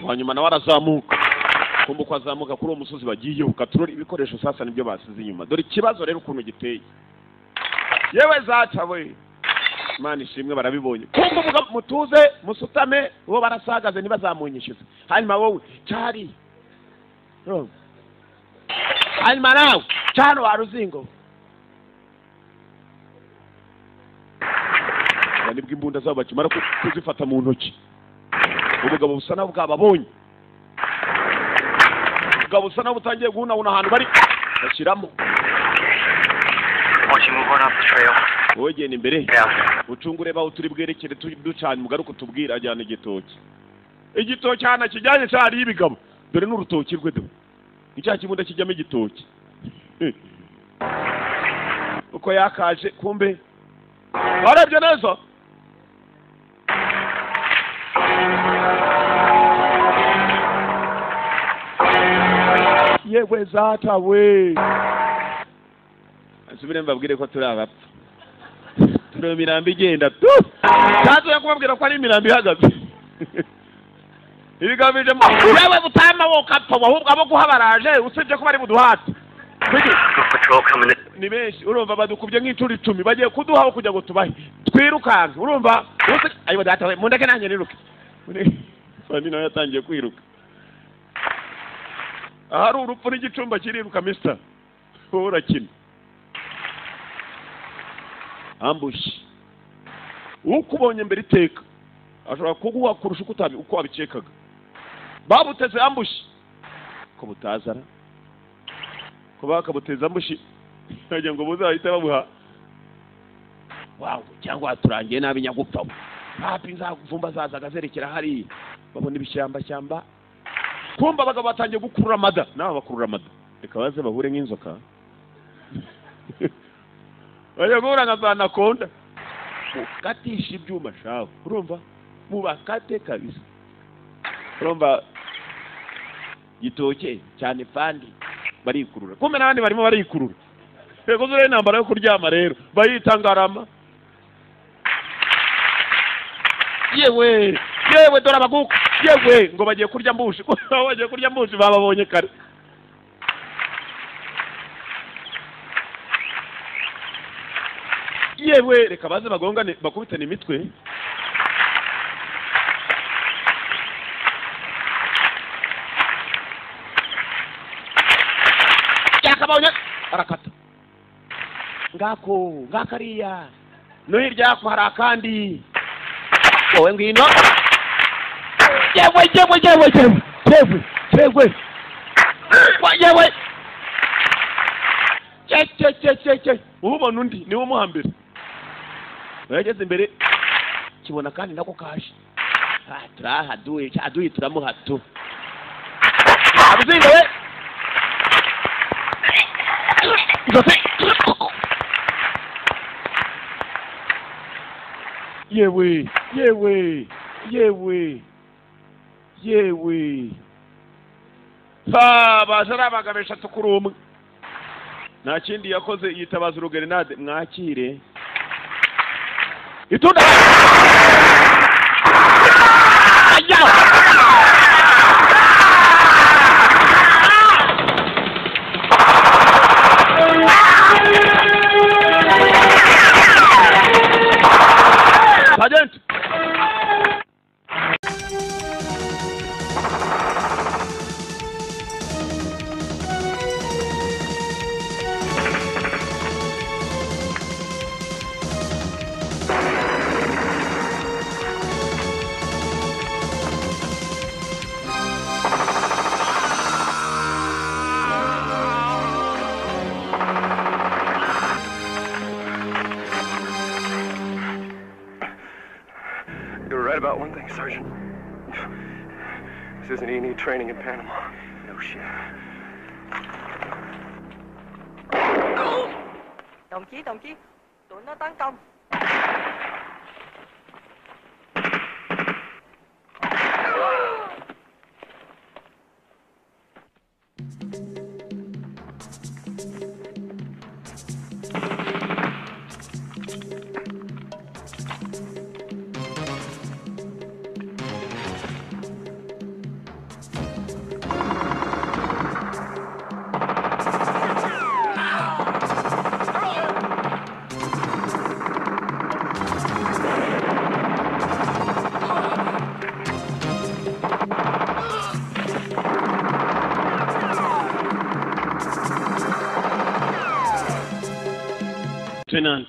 Hanyuma nawe arazamuka. Kumbu kwazamuka kuri uwo musozi bagiye ukaturora ibikoresho sasa nibyo basize inyuma. Dore ikibazo rero ukuntu giteye. Yewe zacawe. Imana ishimwe barabibonye. Kumbu mutuze musutame uwo barasagaze nibazamunyishiza. Hanyuma wowe cyari. Hanyuma nawe cyano waruzingo. Nibwo imbunda zabo bakimara kuzifata mu ntoki. Ubugabo busa naho bwababonye. Ubugabo busa naho butangiye guhuna ahantu bari bashyiramo. you move on up the trail. wogenda imbere Yeah. ucungure baho turi bwerekere ducanye mugaruko tubwira ajyana igitoki hana kijyanye cyari ibigabo dore n'urutoki rwe do icya kimunda kijyamo igitoki uko yakaje kumbe warebye neza yewe zata we asubire mbabwire ko turi abapfa turi imirambi igenda tu cyazo yakubabwira ko ari imirambi ihagaze ibigabije yewe butama wokapfa ahubwo abo guhabaraje usibye ko bari buduhate ni benshi urumva badukubye nk'icuri 10 bagiye kuduhaho kujya ngo tubahe twirukanka urumva ayo data we mundeke nanjye niruke fani nayo yatangiye kwiruka ahari urupfu n'igicumba kiriruka mister urakina ambush ukubonye mbere iteka ashobora kuguha kurusha uko wabicekaga babuteze ambush ko butazara ko bakabuteza ambushi nagira ngo buzahita babuha wow cyangwa turangiye nabi nyagupfa hapi nzavumba zazaga zerekera hari babona ibishyamba kumba bagabo batangiye gukurura mada naho bakurura mada reka baze bahure nk'inzoka bajya guhura nka zanakonda mukatisha ibyuma shaho urumva mubakate kabisa urumva gitoke cyane fandi barikurura kumbe n'abandi barimo barikurura yego zure intambara yo kuryama rero bayitangarama yewe dore abaguka yewe ngo bagiye kurya mbushi bababonye kare yewe reka baze bagongane bakubitane imitwe yakabonye arakata ngakariya no hirya yako hari akandi wowe ngwino yewe ubona undi niwe umuhambira bageze imbere kibona kandi nako kaje turahaduye turamuhatu abuzinga we yewe bajara bagabesha tukurumwe nta kindi yakoze yitabaza urugerenade mwakire itunda Sergeant about one thing, Sergeant. This isn't E&E training in Panama. No shit. Đồng chí, tụi nó tấn công. Lieutenant.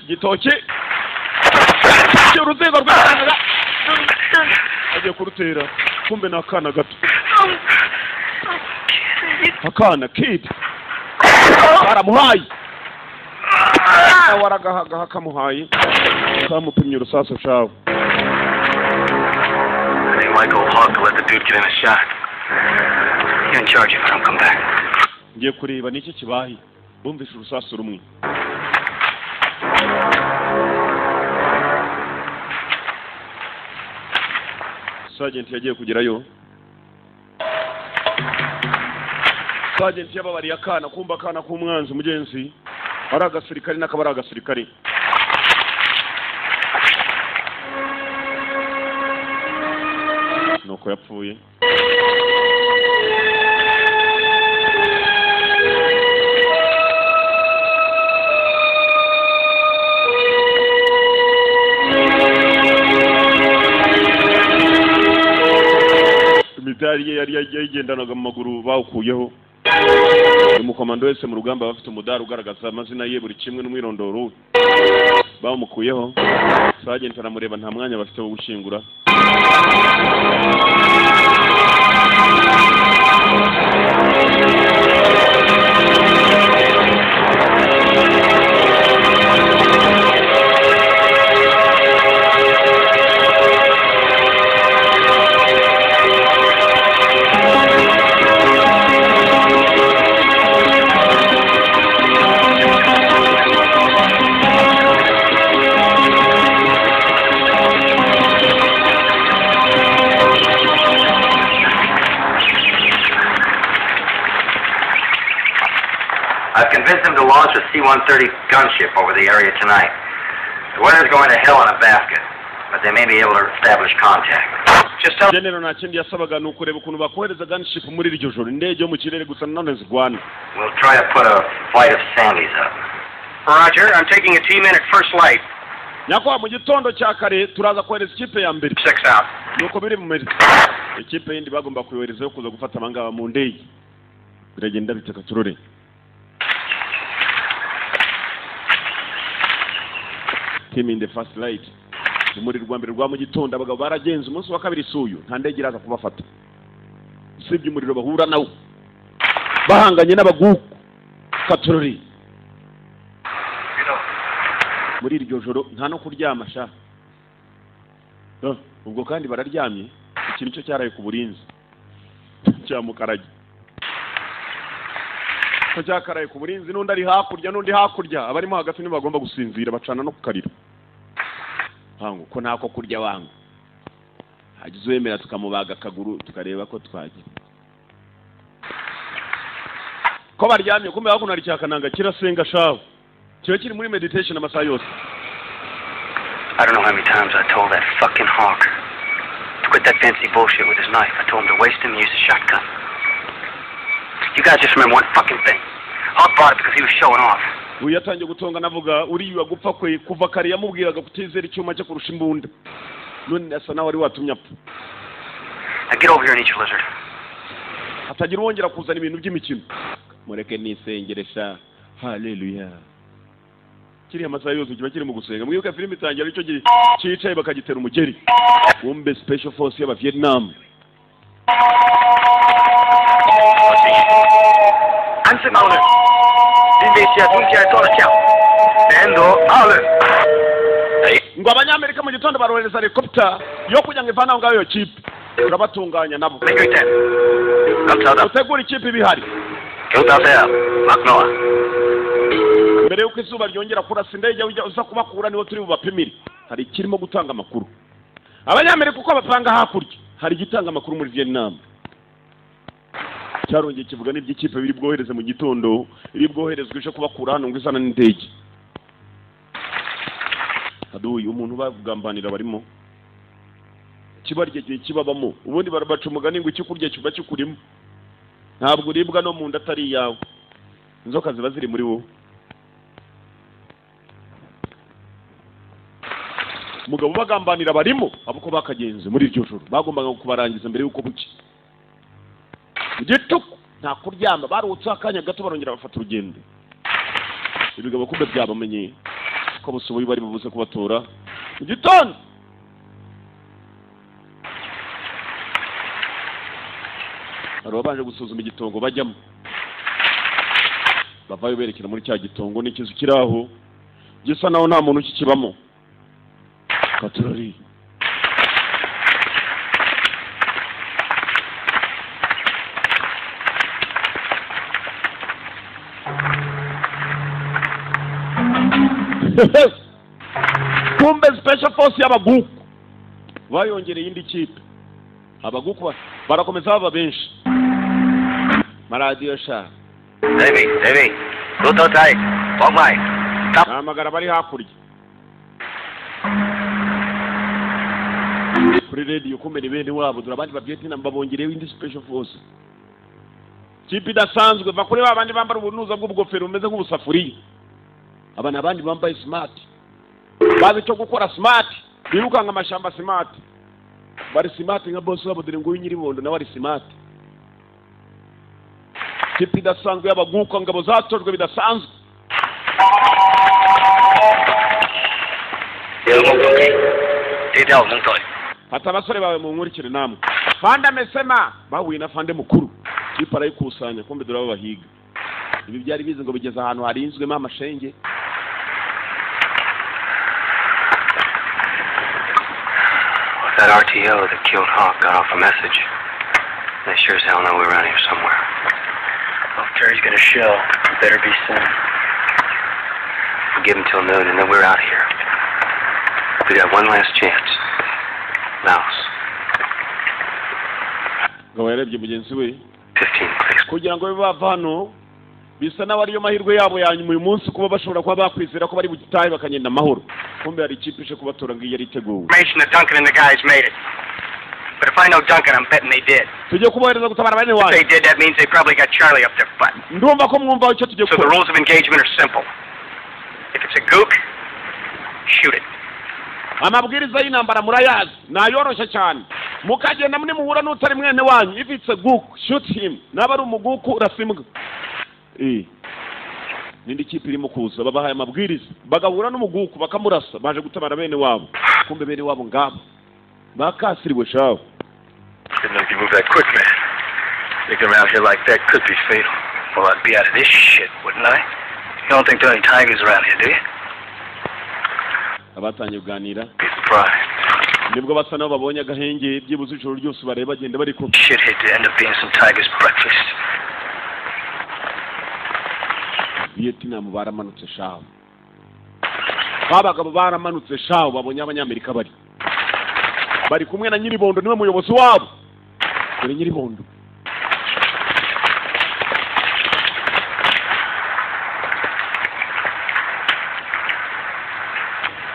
Gitoki. Uruzego rw'ahantu agiye kurutera. kumbe ni akana gato. Akana kid baramuhaye waragahaga kamuhaye kamupimye urusaso shawe. It ain't like old Hawk to let the dude get in a shot. You're in charge if I don't come back. Ngiye kureba niki kibaye bumvishe urusaso rumwe. Sergeant yagiye kugerayo. Sergeant yababariye akana kumba akana k'umwanzi mugenzi ari agasirikari n'akabari agasirikari. Nuko yapfuye. Imidari ye yari yagendanaga mu maguru bawukuyeho. Umukomando wese mu rugamba bafite umudari ugaragaza amazina ye buri kimwe n'umwirondoro bamukuyeho. Sergeant aramureba nta mwanya bafite wo gushingura. I've convinced them to launch a C-130 gunship over the area tonight. The weather's going to hell in a basket, but they may be able to establish contact. Just tell General nakindi yasabaga nukureba ukuntu bakohereza gunship muri iryo joro indege yo mu kirere gusa none zigwana. We'll try to put a flight of Sandys up. Roger, I'm taking a team in at first light. Nyakwa mu gitondo cya kare turaza kohereza ikipe ya mbere. 6 out. Nuko biri mu meri. Ikipe yindi bagomba kuyohereza yo kuza gufata amangaba mu ndege. Biragenda biteka turore. Team in the first light. Muri rwambere rwa mu gitondo abagabo baragenze umunsi wa kabiri suyu nta ndege iraza kubafata. Sibye umuriro bahura nawo. Bahanganye n'abaguku. Katurori. Muri iryo joro nta no kuryama sha. Ubwo kandi bararyamye ikintu cyo cyaraye ku burinzi. Cyamukarage. Cyakaraye ku burinzi n'undi ari hakurya n'undi hakurya abarimo hagati ntibagomba gusinzira bacana no kukarira. Hangu ko ntako kurya wangu. Hagize wemera tukamubaga akaguru tukareba ko twagira. Ko baryamye kumbe hakuno ari cyakananga kirasenga shaho. Cyo kiri muri meditation amasaha yose. I don't know how many times I told that fucking Hawk to quit that fancy bullshit with his knife. I told him to waste him and use a shotgun. You guys just remember one fucking thing. Hawk bought it because he was showing off. Uyu yatangiye gutonga navuga uri wagupfa kwe kuva kare yamubwiraga kutizera icyuma cyo kurusha imbunda. None asa nawe ari watumye apfa. Now get over here and eat your lizard. Atagira wongera kuzana ibintu by'imikino. Mureke nisengeresha. Hallelujah. Kiri amasaha yose kiba kiri mu gusenga. Mwibuka filime itangira icyo cyicaye bakagitera umugeri. Wumbe special force y'aba Vietnam. Anse Maule. Invece a torcia. Endo Maule. Ngo abanyamerika mu gitondo barohereza helicopter yo kujya ngivana ngayo yo chip. Turabatunganya nabo. Utegura ikipe bihari. Mbere yuko izuba ryongera kurasa indege uza kubakura niho turi bubapimire. Hari kirimo gutanga amakuru. Abanyamerika uko bapanga hakurya hari gitanga amakuru muri Vietnam. Cyarongeye kivuga n'iby'ikipe biri bwohereze mu gitondo iri bwoherezwe ije kubakura hano ngo izana n'indege. Aduyi umuntu bavugambanira barimo kibarye gihe kibabamo ubundi barabaca umugani ngo iki kurya kiba kikurimo ntabwo uribwa no mu nda atari yawe inzoka ziba ziri muri wowe. Mugabo bagambanira barimo abuko bakagenze muri iryo joro bagombaga kubarangiza mbere yuko buki gituko nta kuryama barutse akanya gato barongera bafata urugendo. Ibigabo kumbe byabamenye ko busubuye bari bubuze kubatora mu gitondo bari baje gusuzuma igitongo bajyamo bavayo berekera muri cya gitongo n'ikizu kiraho gisa naho nta muntu ukikibamo katurari kumbe special force y'abaguku bayongereye indi kipe abaguku barakomeza baba benshi maradiyo sha David, luto tayo. Bye-bye. amagara bari hakurya kuri radio kumbe ni bene wabo dore abandi bavietnam babongerewe indi special force kipe idasanzwe bakuri babandi bambara ubunuza bw'ubugofero bumeze nk'ubusafuriya abandi bambaye smart bazi cyo gukora smart birukanga amashamba smart bari smart nka boss wabo dore ngo nyiribondo nawe ari smart kipe idasanzwe y'abaguka ngabo zatojwe bidasanzwe hata abasore bawe mu nkurikire namwe fande amesema bahuye na fande mukuru kipe arayikusanya kumbe dore bahiga ibi byari bizi ngo bigeze ahantu harinzwemo amashenge That RTO that killed Hawk got off a message. They sure as hell know we're around here somewhere. Well, if Terry's gonna show, it better be soon. We'll give him till noon and then we're out here. We got one last chance. Mouse. ngo yarebye mugenzi we 15 clicks. kugira ngo bava hano bisa naho ariyo mahirwe yabo yanyuma uyu munsi kuba bashobora kuba bakwizera ko bari bugitahe bakagenda amahoro kumbe hari ikipe ishe kubatora ngo yari iteguwe Information that Duncan and the guys made it. But if I know Duncan, I'm betting they did. tujye kubohereza gutabara bene If they wanyu did, that means they probably got Charlie up their butt. ndumva ko mwumva icyo tujye So the gukora rules of engagement are simple. If it's a gook, shoot it. amabwiriza y'intambara murayazi nayoroshye cyane mukagenda muri muhura n'utari mwene wanyu if it's a gook shoot him naba ari umuguku urasimbwa nindi kipe irimo kuza babahaye amabwiriza bagahura n'umuguku bakamurasa baje gutabara bene wabo kumbe bene wabo ngabo bakasiriwe shawo Didn't know if you move that quick, man. Sneaking around here like that could be fatal. Well, I'd be out of this shit, wouldn't I? You don't think there are any tigers around here, do you? abatangiye kuganira Be surprised. nibwo basa nabo babonye agahenge byibuze ijoro ryose bareba bagenda bari kumwe Shit hate to end up being some tiger's breakfast. Vietnam baramanutse shawo babagabo baramanutse shawo babonye abanyamerika bari kumwe na nyiribondo niwe muyobozi wabo dore nyiribondo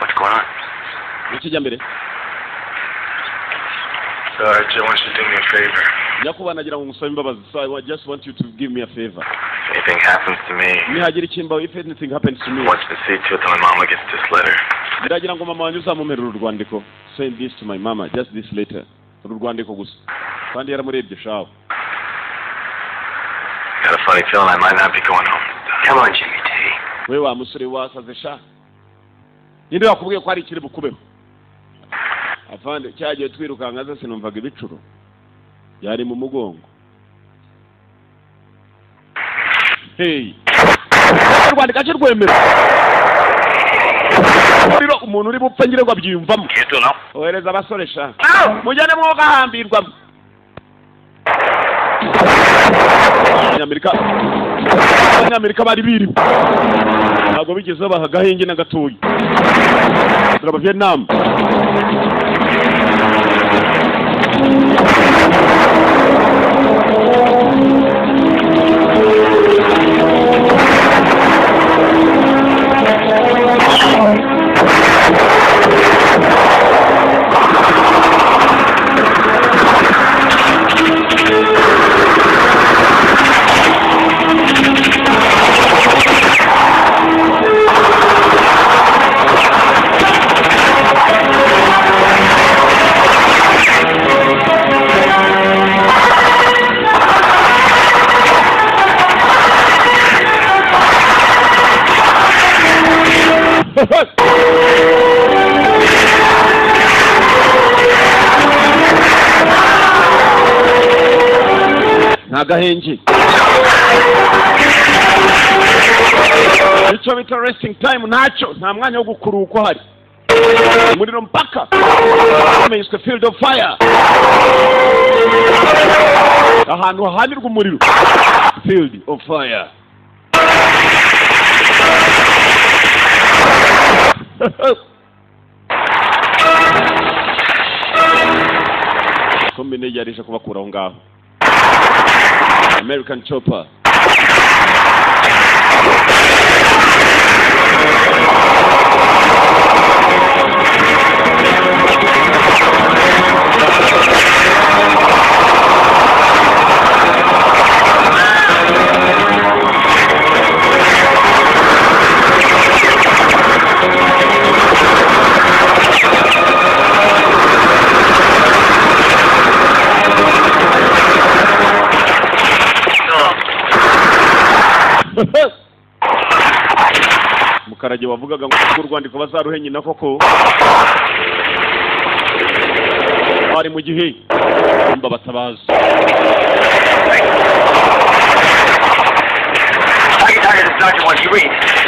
What's going on? nikijya mbere Sarge, I want you to do me a favor. nyakuba nagira ngo ngusabe imbabazi so I just want you to give me a favor If anything happens to me, nihagira ikimbaho if anything happens to me watch the see to it till my mama gets this letter. ndagira ngo mama wanjye uzamumerera urwandiko send this to my mama just this letter uru rwandiko gusa kandi yaramurebye shawo Got a funny feeling I might not be going home. Come on, Jimmy T. we wa musore wasaze sha ninde wakubwiye ko hari ikiri bukubeho afande cyagiye twirukanka ze sinumvaga ibicuro yari mu mugongo hey rwandika cyo rwemera umuntu uri bupfa ngire ngo abyiyumvamo You do know? ohereza abasore sha mujyane mwoga hambirwamo abanyamerika bari biriwe ntabwo bigeze babaha agahenge na gatoya turaba Vietnam nta gahenge icyo bita resting time ntacyo nta mwanya wo gukuruka uhari umuriro mpaka amenyeswe field of fire ahantu hahanirwa umuriro field of fire kombine yarisha kubakura aho ngaho American chopper Mukarage wavugaga ngo urwandiko bazaruhenye na koko bari mu gihe mba batabaza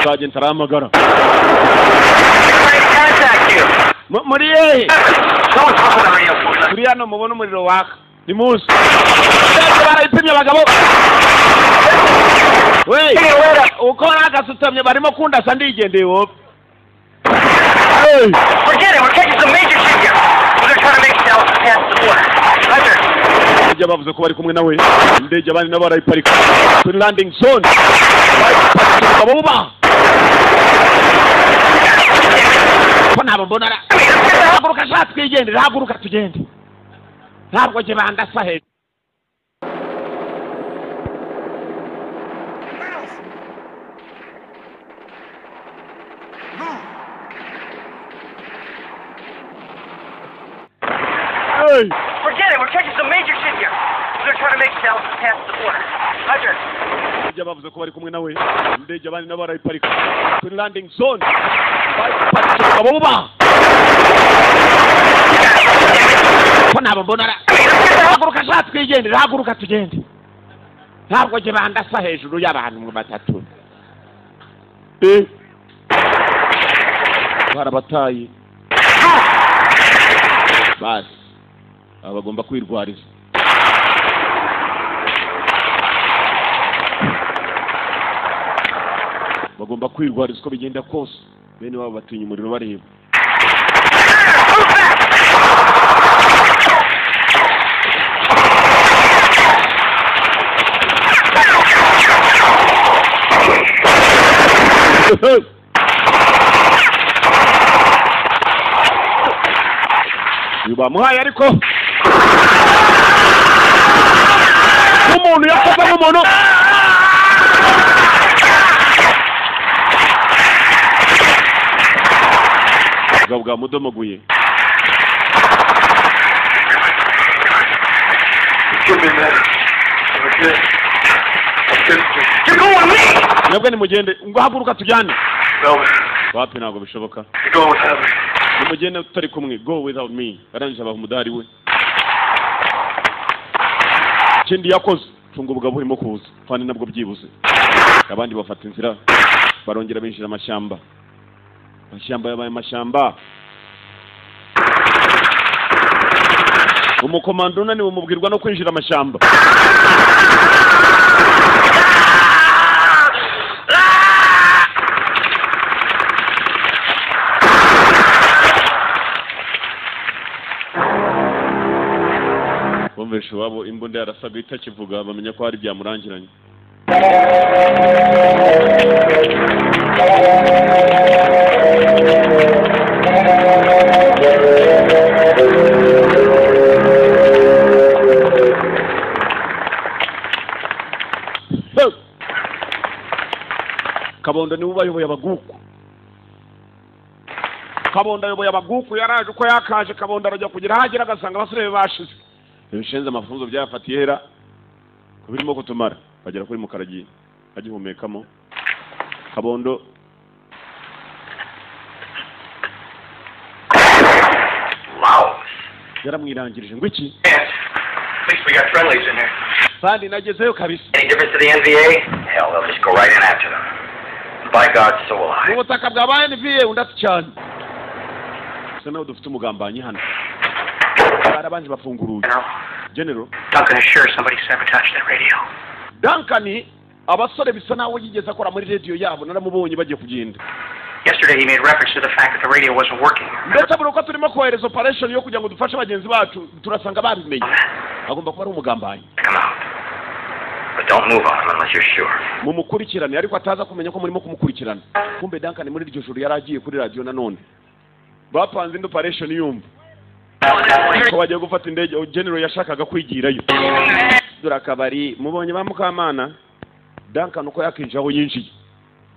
Sergeant aramagara muri yehe kuri hano mubona umuriro waka ni muzi barayipimye abagabo wey uko nagasutamye barimo kundasa ndigendeye wowe Forget it, we're taking some major shit here. We're trying to make it down past the border. Roger. Ujya bavuze ko bari kumwe nawe indege abandi nabo barayiparika kuri landing zone babuba ko nabo mbona haguruka sha twigendere haguruka tugende ntabwo je bandasa he Forget it, we're taking some major shit here. We're trying to make it down past the border. Roger. Ujya bavuze ko bari kumwe nawe indege abandi nabo barayiparika kuri landing zone babuba ko nabo mbona haguruka sha twigendere haguruka tugende ntabwo je bandasa hejuru y'abantu mu batatu barabataye basi abagomba kwirwariza bagomba kwirwariza uko bigenda kose bene wabo batinya umuriro bareba bamuhaye ariko umuntu yakoze nk'umuntu bwa mudomaguye nabwo nimugende ngo haguruka tujyane wapi ntabwo bishoboka nimugende tutari kumwe go without me arangije abaha umudari we ikindi yakoze cunga ubugabo burimo kuza kandi nabwo byibuze abandi bafata inzira barongera binjira amashyamba yabaye amashyamba umukomando unaniwe umubwirwa no kwinjira amashyamba bumvise wabo imbunda yarasaga itakivuga bamenya ko hari byamurangiranye Kabondo ni ubayoboye abaguku Kabondo ayoboye abaguku yaraje uko yakaje Kabondo arajya kugira hagera agasanga abasore bashize ibishenze amafunzo byafatiye hera kubirimo kutumara bagera kuri Mukaragi agihumekamo Kabondo yaramwirangirije ngo iki At least we got friendlies in there. kandi nagezeyo kabisa. Any difference to the NVA? Hell, they'll just go right in after them. By God, so will I. Ubutaka bwa NVA undati cyane. Sana udufite umugambanyi hano. Barabanje bafunguruye. General. Duncan is sure somebody sabotaged that radio. Duncan abasore bisa nawe yigeze akora muri radio yabo naramubonye bagiye kugenda. Yesterday he made reference to the fact that the radio wasn't working. Ndetse buruko turimo kohereza operation yo kugira ngo dufashe abagenzi bacu turasanga babimenye. Agomba kuba ari umugambanyi. Come out. But don't move on him unless you're sure. Mumukurikirane ariko ataza kumenya ko murimo kumukurikirana. Kumbe Duncan muri iryo joro yaragiye kuri radio nanone. Bapanze indi operation yumva. Ko bagiye gufata indege General yashakaga kwigirayo. Durakabari mubonye ba Mukamana. Duncan uko yakinjaho yinjiye.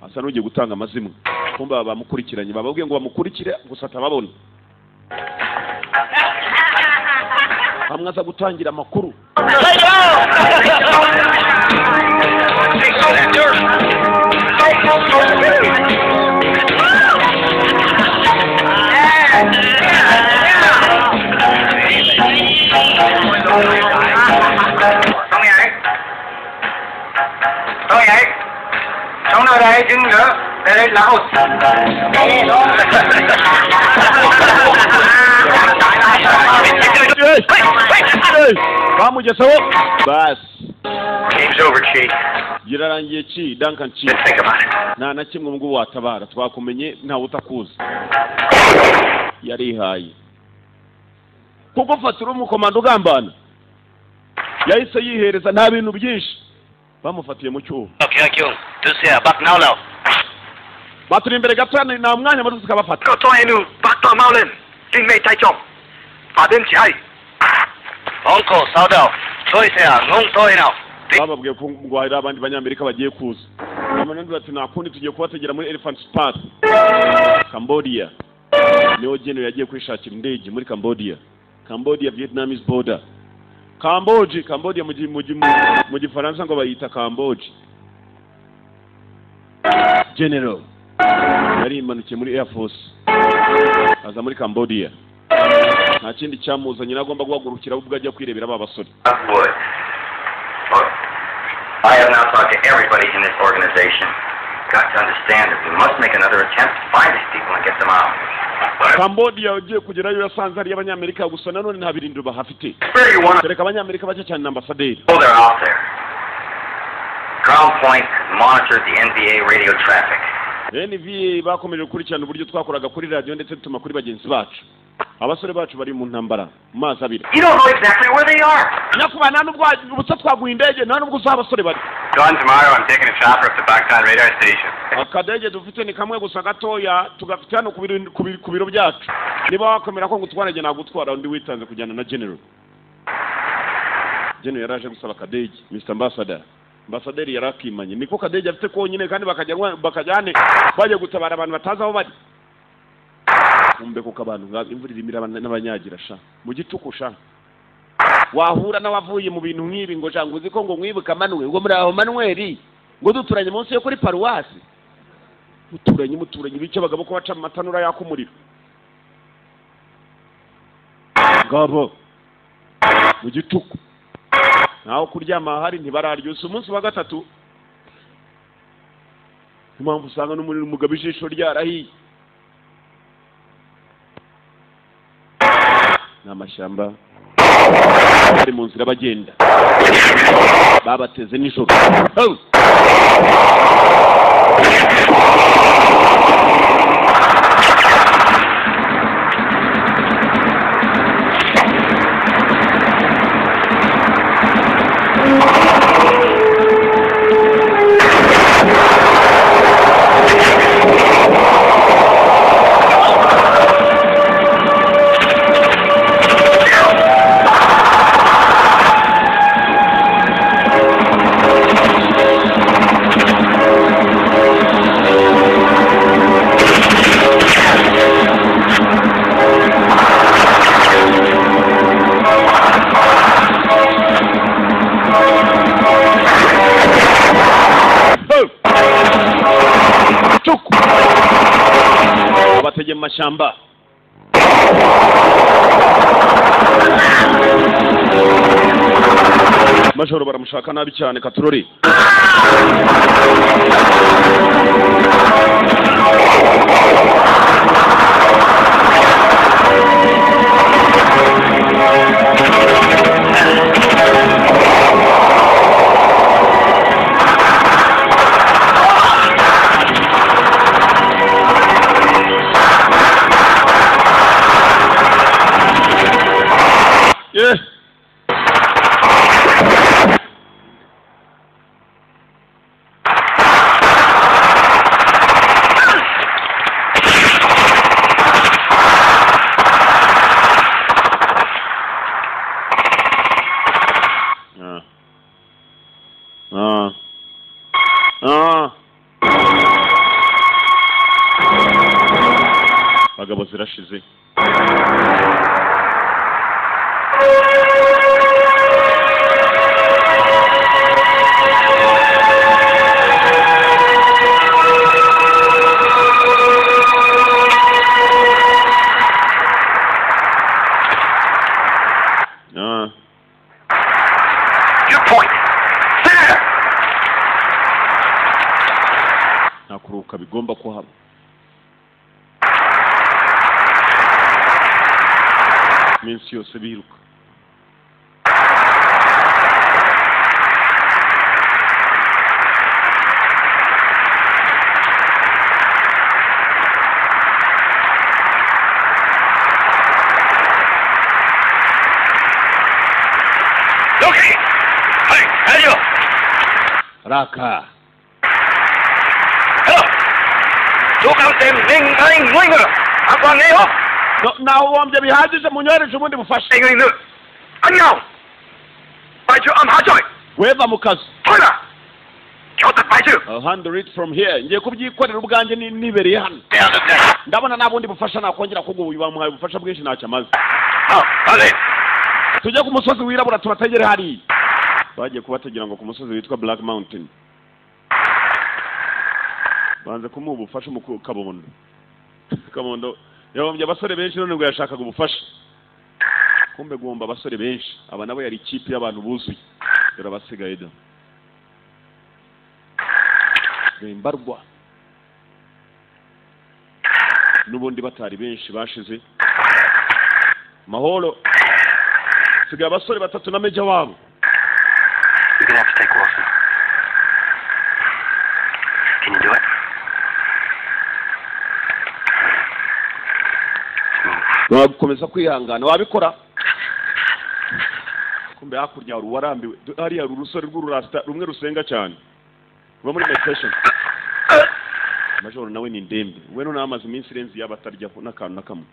Asa n'ugiye gutanga amazimwe. Kumbe bamukurikiranye bababwiye ngo bamukurikire gusa atababona. Amwaza gutangira amakuru. Bamugezeho bas. Game's over, Chief. Girarangiye ki Duncan Chief. Let's think about it. Na kimwe ngo watabara twakumenye nta utakuza. Yarihaye. Kuko fatira umukomando ugambana. Yahise yihereza nta bintu byinshi. Bamufatiye mu cyuho. Okay, This here, back now. Baturi imbere gato na mwanya muri tukabafata. Go to enu, back to Maulin. King Mei Tai Chong. Adin Chai. Uncle, Saudao. Choice here, Nung Toi now. Bababwiye ko ngwahira abandi banyamerika bagiye kuza. Amanandi bati nakundi tugiye kubategera muri Elephant Pass. Cambodia. Niho General yagiye kwishakira indege muri Cambodia. Cambodia Vietnamese border. Cambodia mu Gifaransa ngo bayita Cambodia. General yari imanukiye muri Air Force aza muri Cambodia. Nta kindi cyamuzanye nagomba guhagurukira ubwo ajya kwirebera aba basore. I have now talked to everybody in this organization. Got to understand that we must make another attempt to find these people and get them out. Cambodia ugiye kugerayo yasanze ari abanyamerika gusa nanone nta birindiro bahafite. Reka abanyamerika bake cyane n'ambasaderi. Oh, they're out there. Ground point monitored the NVA radio traffic. NVA bakomeje gukurikirana uburyo twakoraga kuri radio ndetse tuma kuri bagenzi bacu. Abasore bacu bari mu ntambara mazi abira. You don't know exactly where they are. Nyakubana nubwo ubutsa twaguye indege nta nubwo uzabasore bari. Gone tomorrow, I'm taking a chopper up to Baktan radar station. Akadege dufite ni kamwe gusa gatoya tugafite hano ku biro byacu. Niba wakomera ko ngutwaraje nagutwara undi witanze kujyana na General. General yaraje gusaba akadege Mr. Ambassador. Ambassador yarakimanye niko kadege afite konyine kandi bakajyane baje gutabara abantu bataza aho bari. Umbe ko kabantu imvura irimira n'abanyagira sha mu gituku sha wahura n'abavuye mu bintu nk'ibi ngo jango uziko ngo mwibuka Manuel ngo muri aho Manuel ngo duturanye munsi yo kuri paruwasi muturanye bice bagabo ko baca amatanura yakumuriro ngabo mu gituku naho kuryama hari ntibararyusa umunsi wa gatatu impamvu usanga no muri umugabo ijisho ryarahiye n'amashyamba bari mu nzira bagenda babateze nijoro. Abatege mu mashyamba Majoro baramushaka nabi cyane Katurori. Yeah. Bagabo zirashize. Your point. There. Nakuruka bigomba kuhaba. Minsi yose biruka. Okay. Hey, hello. Raka. Hello. Chú không tìm Ninh Anh Nguy ngờ. Anh quan nghe không? Naho wambye bihagije munyohereje ubundi bufasha. Anh Nguy ngờ. Anh nhau. Bài chú âm há trời. Weva mu kazi. Thôi là. Cho thật bài chú. I'll handle it from here. Ngiye kubyikorera ubwanjye nibereye hano. Ndabona nabundi bufasha nakongera kugubuye bamuhaye ubufasha bwinshi nacyamaze. Allez. Tujye ku musozi wirabura tubategere hari. Bagiye kubategera ngo ku musozi witwa Black Mountain. Banze kumuha ubufasha mu Kabondo. Kabondo yahombye abasore benshi none ngo yashakaga ubufasha. Kumbe gomba abasore benshi. Aba nabo yari ikipe y'abantu buzuye. Dore abasigaye da. Bembarwa. Nubundi batari benshi bashize. Mahoro. Sigaye abasore batatu na meja wabo. You're gonna have to take Wilson. Can you do it? Wakomeza kwihangana wabikora. Kumbe hakurya warambiwe. Hariya urusore rw'ururasta rumwe rusenga cyane. Ruba muri meditation. Majoro nawe ni ndembe. We no namaze iminsi irenze yabatarya n'akantu nakamwe.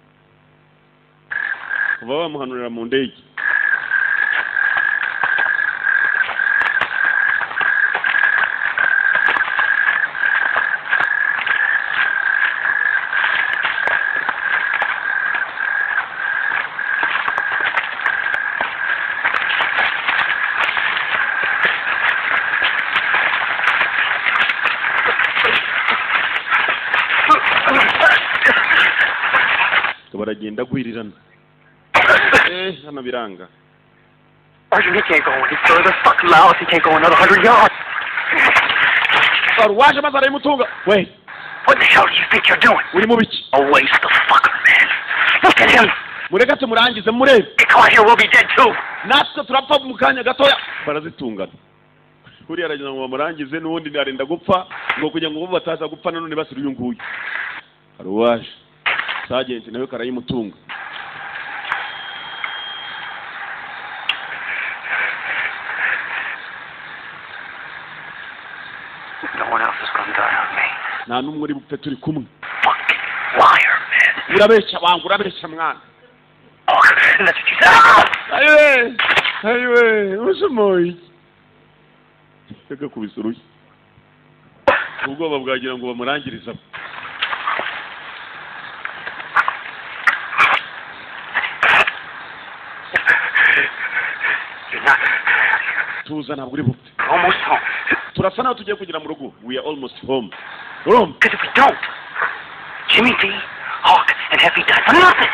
Kuva bamuhanurira mu ndege. Baragenda gwirirana. Hano biranga. Sergeant, he can't go any further. Fuck Laos, he can't go another 100 yards. Waje mazara imutunga. Wait. What the hell do you think you're doing? Uri mu biki? A waste of fucker, man. Look at him. Mureka tumurangize murebe. Get caught here, we'll be dead too. Natwe turapfa mu kanya gatoya. Barazitungana. Kuri aragira ngo bamurangize n'ubundi narenda gupfa ngo kugira ngo bataza gupfa none basiri uyu nguyu. Aruwaje. Sergeant nawe karayimutunga. No one else is gonna die on me. Nta numwe uri bupfe turi kumwe. Fucking liar, man. Urabeshya bangu, urabeshya mwana. Oh, that's what you said. Ayiwe, usumoyi. Reka kubisuruye. Ubwoba bwagira ngo bamurangiriza. Tuza ntabwo uri bupfe. Almost home. Turasa naho tugiye kugira mu rugo. We are almost home. Home. Because if we don't, Jimmy D, Hawk, and Heavy die for nothing.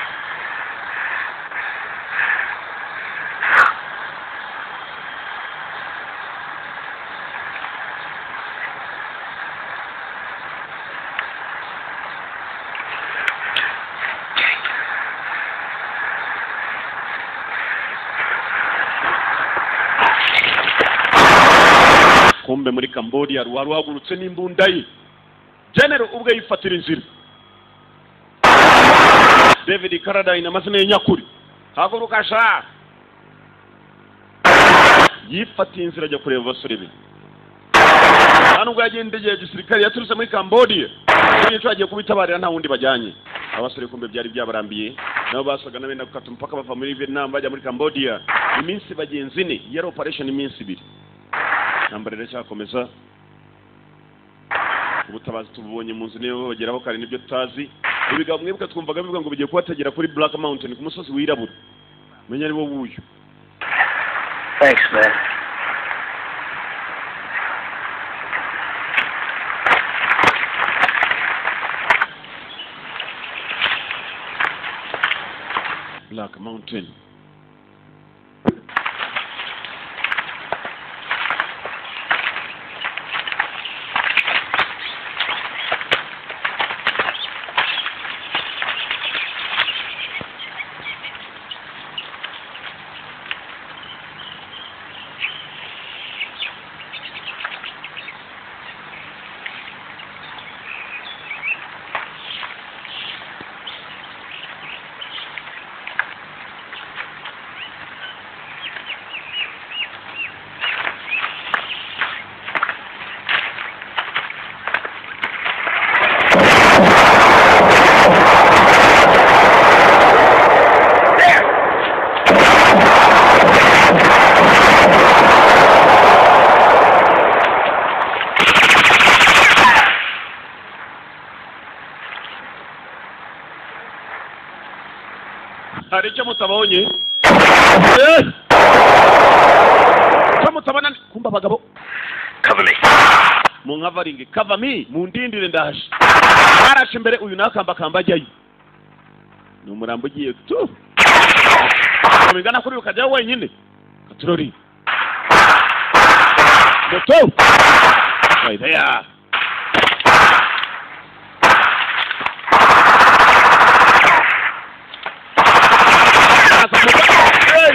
kumbe muri Cambodia ruhagurutse n'imbunda ye General ubwe yifatira inzira David Carradine amazina y'nyakuri haguruka sha yifatiye inzira ajya kureba abasore be nubwo yagendeye gisirikare yaturutse muri Cambodia n'icyo agiye kubitabarira nta wundi bajyanye abasore kumbe byari byabarambiye nabo basaga nabenda gukata umupaka bava muri Vietnam bajya muri Cambodia iminsi bagenzi ne yari operation iminsi 2 nambare rero cyakomeza ubutabazi tubonye mu nzu niyo bageraho kare nibyo tutazi ibiga mwebwe twumvaga bivuga ngo bigiye kubatagera kuri Black Mountain ku musozi wirabura menya ari bo buyu Thanks, man. Black Mountain. hari icyo mutabonye mutabona kumba abagabo Cover me. mu nkavaringi cover me mu ndindire ndaje arashe imbere uyu nakamba kamba ajyayo ni umurambo ugiye tu bingana kuri ukajya wenyine katurori moto right there Hey.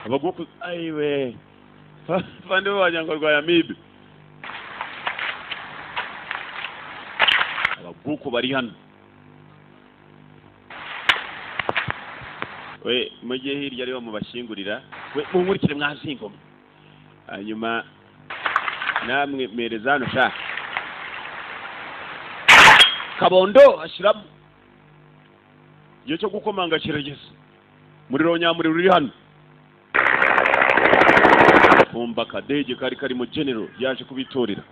Abaguku aiwe fande wanyangorwa ya mibi abaguku bari hano we mujye hirya rero mu bashingurira we munkurikire mwazingoma hanyuma namwe merezano sha kabondo ashiramo iyo cyo gukomanga kirageze muri ronyamuri ruri hano kumba kadege kari mu general yaje kubitorera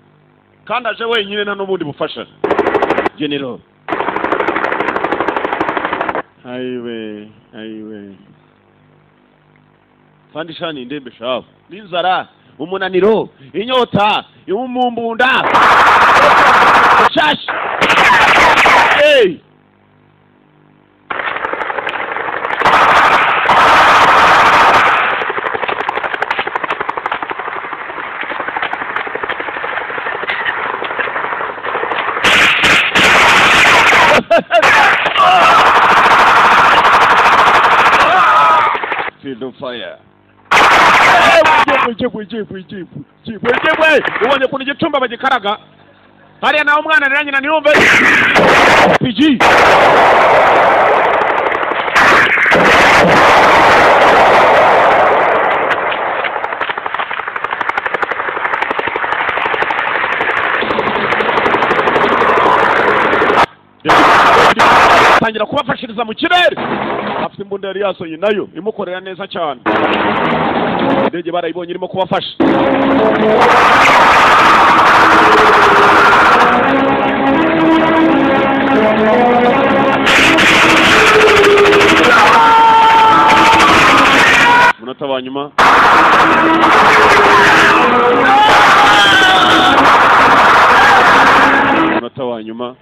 kandi aje wenyine nta n'ubundi bufasha general aiwe fandi shani ndembe shafu n'inzara umunaniro inyota umumbunda shashi hey Field of fire. Ubonye kuntu gitumba bagikaraga hariya naho umwana rero nyina niyumve PG tangira kubafashiriza mu kirere afite imbunda yari yasoye nayo imukorera neza cyane indege barayibonye irimo kubafasha munota wa nyuma munota wa nyuma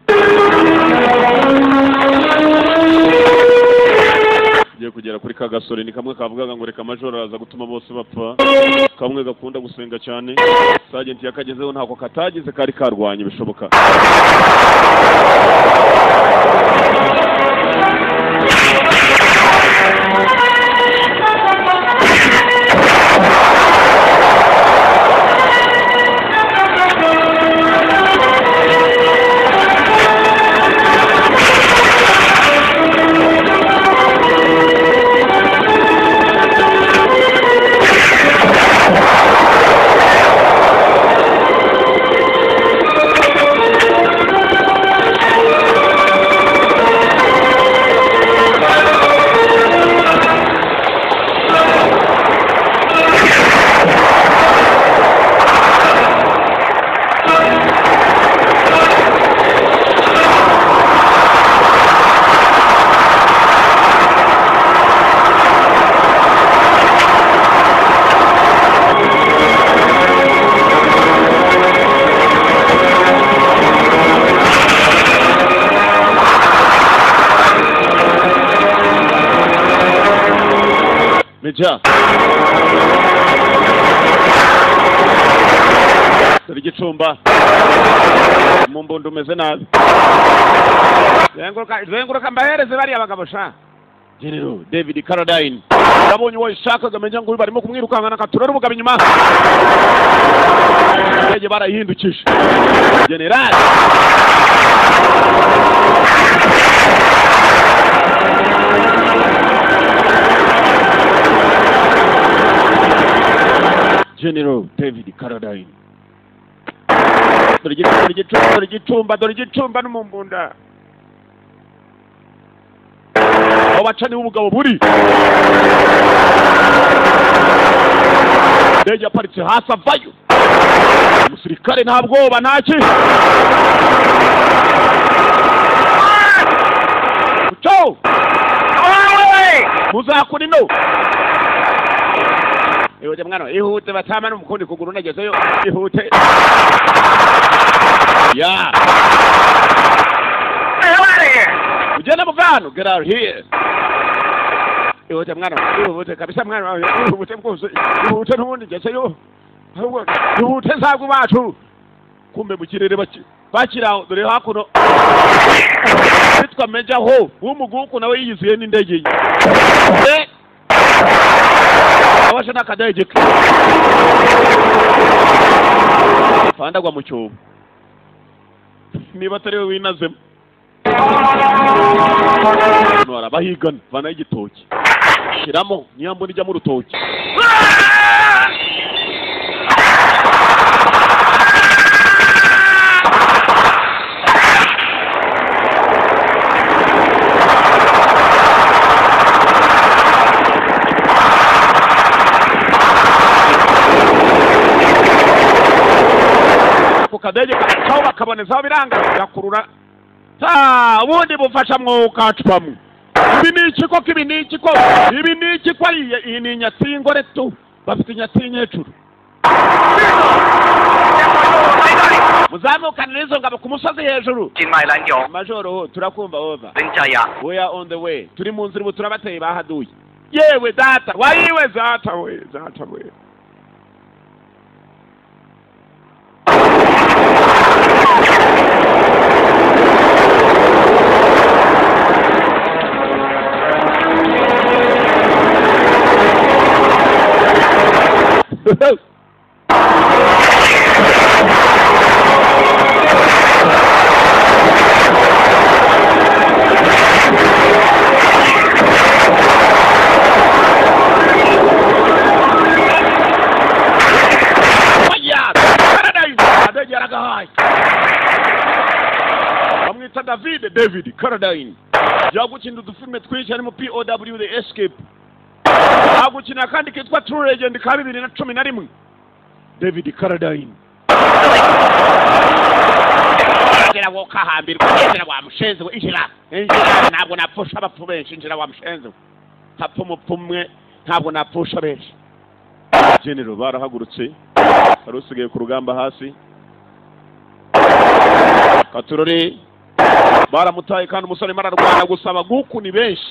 kugera kuri kari kagasore ni kamwe kavugaga ngo reka amajoro araza gutuma bose bapfa, kamwe gakunda gusenga cyane. Sergeant yakagezeho ntako katagize, kari karwanye bishoboka. Meja dore igicumba mu mbundo umeze nabi. Zenguruka mbahereze bariya bagabo sha. General David Carradine ndabonye wowe ishakaga menya ngo barimo kumwirukankana katurera ubugabo inyuma. Ndege barahindukije. General General David Carradine. Dore igicumba no mu mbunda. Abacani ubugabo buri. Ndege aparitse hasi avayo. Umusirikare nta bwoba ntaki. Ciao. Muzakuri no. Ihute mwana, ihute batama n'umukundi kuguru nagezeyo. Ihute. Yeah. Get out of here! Ugenda muvano, get out here. Ihute mwana, ihute kabisa mwana, ihute mkuzi. Ihute n'ubundi gezeyo. Ihute nsagu bacu. Kumbe mu kirere bakiraho dore hakuno. Bitwa Meja ho, w'umuguku nawe yiyiziye n'indege ye. Abasha nakadege. Fandagwa mu cyobo. Niba atari we winazemo. Nora bahigana bana igitoki. Shiramo nyambo nijya mu rutoki. Kadege kaho bakaboneza biranga yakurura ubundi bufasha mwuka cupamwe. Ibi ni iki ko iyi ni nyatsingore tu bafite inyatsinye hejuru. Muzamukana nizo ngabo ku musozi hejuru. Majoro turakumva over. We are on the way. Turi mu nzira turabateye bahaduye. Yewe data wayiwe zata we. David Carradine yagukina udufilme twinshi harimo POW The Escape, yagukina kandi kitwa True Legend ka 2011. David Carradine injira wo kahambirwa, injira wa mushenzi we, injira ntabwo napfusha abapfu benshi, injira wa mushenzi tapfa umupfumwe ntabwo napfusha benshi. General barahagurutse barusigaye ku rugamba hasi. Katurore baramutaye kandi umusore mararwana gusaba guku ni benshi.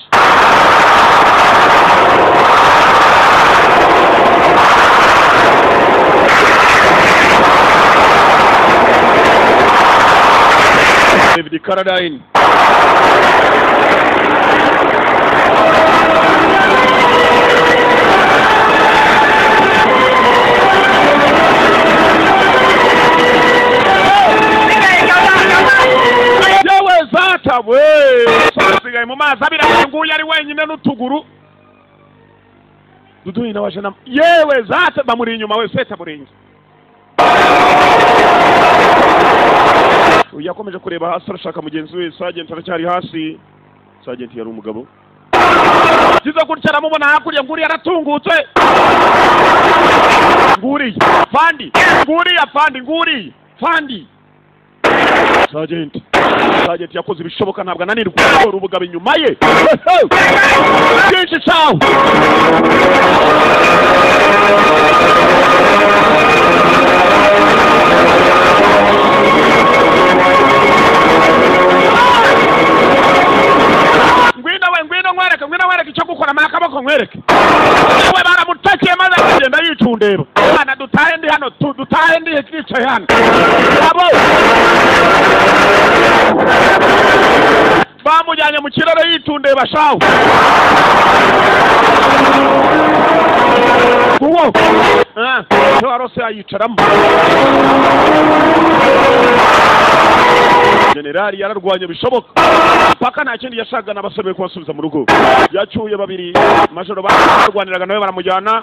David Carradine yewe zata we sigaye mu mazi abira nguye ari wenyine n'utuguru duduhina wajana yewe zata bamuri inyuma we seta buringi yakomeje kureba hasi arashaka mugenzi we Sergeant aracyari hasi. Sergeant yari umugabo kiza gutya aramubona hakurya nguri yaratungutse nguri fandi Sergeant yakoze ibishoboka ntabwo ananirwa gukora ubugabo inyuma ye byinshi cyawo ngwino nkwereke icyo gukora amakaboko nkwereke we baramutakiye maze akagenda yicundeba hano dutahe ndi hano dutahe ndi twicaye hano abo bamujyanye mu kiraro yicundeba shawo uwo warose ayicaramo. Generali yararwanye bishoboka paka nta kindi yashakaga n'abasore kubasubiza mu rugo. Yacyuye babiri majoro barwaniraga nawe baramujyana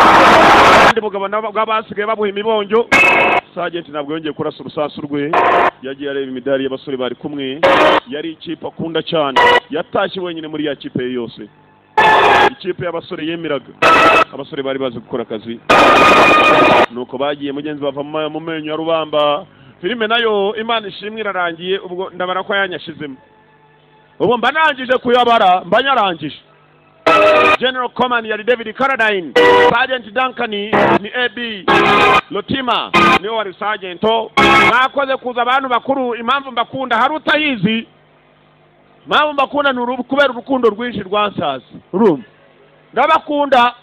kandi mugabo bw'abasigaye babuha imibonjo. Sergeant ntabwo yongeye kurasa urusasu rwe yagiye areba imidari y'abasore bari kumwe. Yari ikipe akunda cyane yatashye wenyine muri ya kipe yose. Ikipe y'abasore yemeraga abasore bari bazi gukora akazi nuko bagiye mugenzi bava mu menyo ya rubamba. Filime nayo Imana ishimwe irarangiye ubwo ndabara ko yanyashizemo ubu mba nangije kuyabara mba nyarangije. General Command yari David Carradine, Sergeant Duncan ni AB Lotima niwe wari Sergeant. Nakoze kuza abantu bakuru impamvu mbakunda hari utayizi impamvu mbakunda kubera urukundo rwinshi rwansaza urumva ndabakunda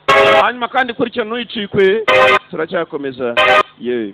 hanyuma kandi kuri cyo ntuyicikwe turacyakomeza yeah.